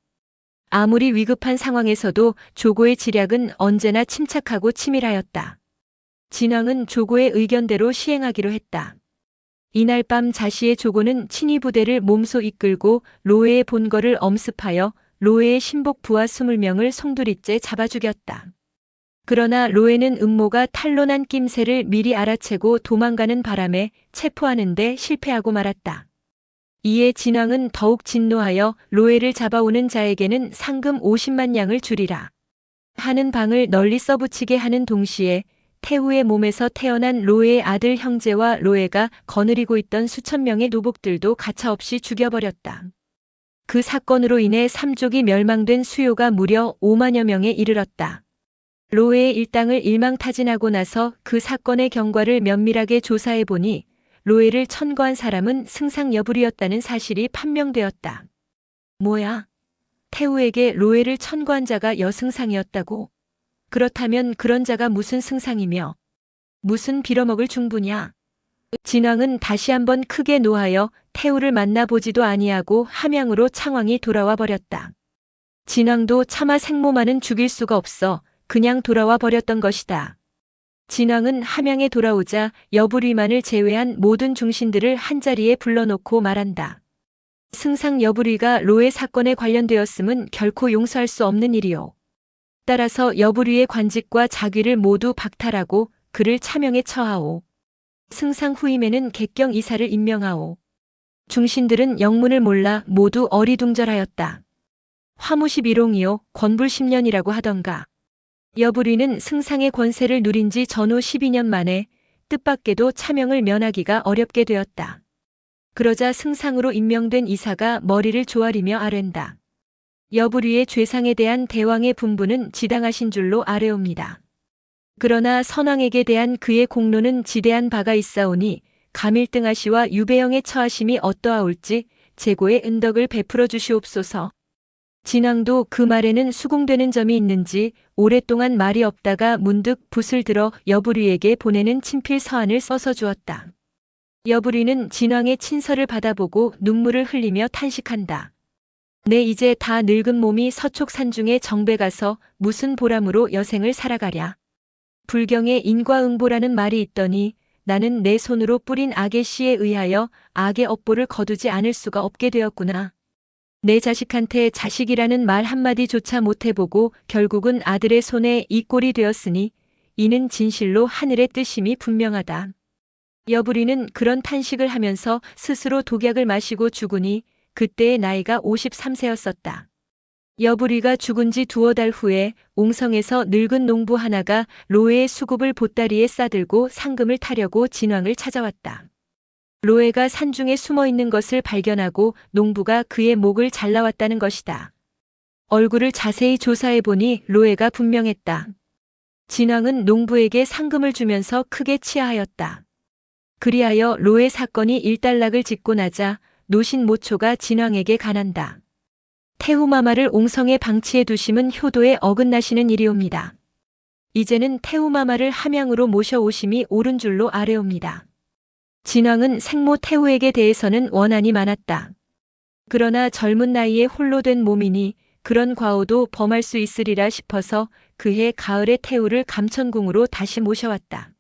아무리 위급한 상황에서도 조고의 지략은 언제나 침착하고 치밀하였다. 진왕은 조고의 의견대로 시행하기로 했다. 이날 밤 자시의 조고는 친위 부대를 몸소 이끌고 로에의 본거를 엄습하여 로에의 신복 부하 20명을 송두리째 잡아 죽였다. 그러나 로에는 음모가 탄로난 낌새를 미리 알아채고 도망가는 바람에 체포하는 데 실패하고 말았다. 이에 진왕은 더욱 진노하여 로에를 잡아오는 자에게는 상금 50만 양을 주리라 하는 방을 널리 써붙이게 하는 동시에 태후의 몸에서 태어난 로에의 아들 형제와 로에가 거느리고 있던 수천 명의 노복들도 가차없이 죽여버렸다. 그 사건으로 인해 삼족이 멸망된 수요가 무려 5만여 명에 이르렀다. 로에의 일당을 일망타진하고 나서 그 사건의 경과를 면밀하게 조사해보니 로에를 천거한 사람은 승상 여불이었다는 사실이 판명되었다. 뭐야? 태후에게 로에를 천거한 자가 여승상이었다고? 그렇다면 그런 자가 무슨 승상이며 무슨 빌어먹을 중부냐? 진왕은 다시 한번 크게 노하여 태후를 만나보지도 아니하고 함양으로 창왕이 돌아와 버렸다. 진왕도 차마 생모만은 죽일 수가 없어 그냥 돌아와 버렸던 것이다. 진왕은 함양에 돌아오자 여불위만을 제외한 모든 중신들을 한자리에 불러놓고 말한다. 승상 여불위가 로에 사건에 관련되었음은 결코 용서할 수 없는 일이오. 따라서 여불위의 관직과 자귀를 모두 박탈하고 그를 차명에 처하오. 승상 후임에는 객경 이사를 임명하오. 중신들은 영문을 몰라 모두 어리둥절하였다. 화무십 1홍이요 권불 10년이라고 하던가. 여불위는 승상의 권세를 누린 지 전후 12년 만에 뜻밖에도 차명을 면하기가 어렵게 되었다. 그러자 승상으로 임명된 이사가 머리를 조아리며 아랜다. 여불위의 죄상에 대한 대왕의 분부는 지당하신 줄로 아뢰옵니다. 그러나 선왕에게 대한 그의 공로는 지대한 바가 있사오니 감일등하시와 유배영의 처하심이 어떠하올지 제고의 은덕을 베풀어 주시옵소서. 진왕도 그 말에는 수긍되는 점이 있는지 오랫동안 말이 없다가 문득 붓을 들어 여부리에게 보내는 친필 서한을 써서 주었다. 여부리는 진왕의 친서를 받아보고 눈물을 흘리며 탄식한다. 내 이제 다 늙은 몸이 서촉산중에 정배 가서 무슨 보람으로 여생을 살아가랴. 불경에 인과응보라는 말이 있더니 나는 내 손으로 뿌린 악의 씨에 의하여 악의 업보를 거두지 않을 수가 없게 되었구나. 내 자식한테 자식이라는 말 한마디조차 못해보고 결국은 아들의 손에 이 꼴이 되었으니 이는 진실로 하늘의 뜻임이 분명하다. 여부리는 그런 탄식을 하면서 스스로 독약을 마시고 죽으니 그때의 나이가 53세였었다. 여부리가 죽은 지 두어 달 후에 옹성에서 늙은 농부 하나가 로에의 수급을 보따리에 싸들고 상금을 타려고 진왕을 찾아왔다. 로에가 산중에 숨어 있는 것을 발견하고 농부가 그의 목을 잘라왔다는 것이다. 얼굴을 자세히 조사해 보니 로에가 분명했다. 진왕은 농부에게 상금을 주면서 크게 치하하였다. 그리하여 로에 사건이 일단락을 짓고 나자 노신 모초가 진왕에게 간한다. 태후마마를 옹성에 방치해 두심은 효도에 어긋나시는 일이옵니다. 이제는 태후마마를 함양으로 모셔오심이 옳은 줄로 아뢰옵니다. 진왕은 생모 태후에게 대해서는 원한이 많았다. 그러나 젊은 나이에 홀로 된 몸이니 그런 과오도 범할 수 있으리라 싶어서 그해 가을에 태후를 감천궁으로 다시 모셔왔다.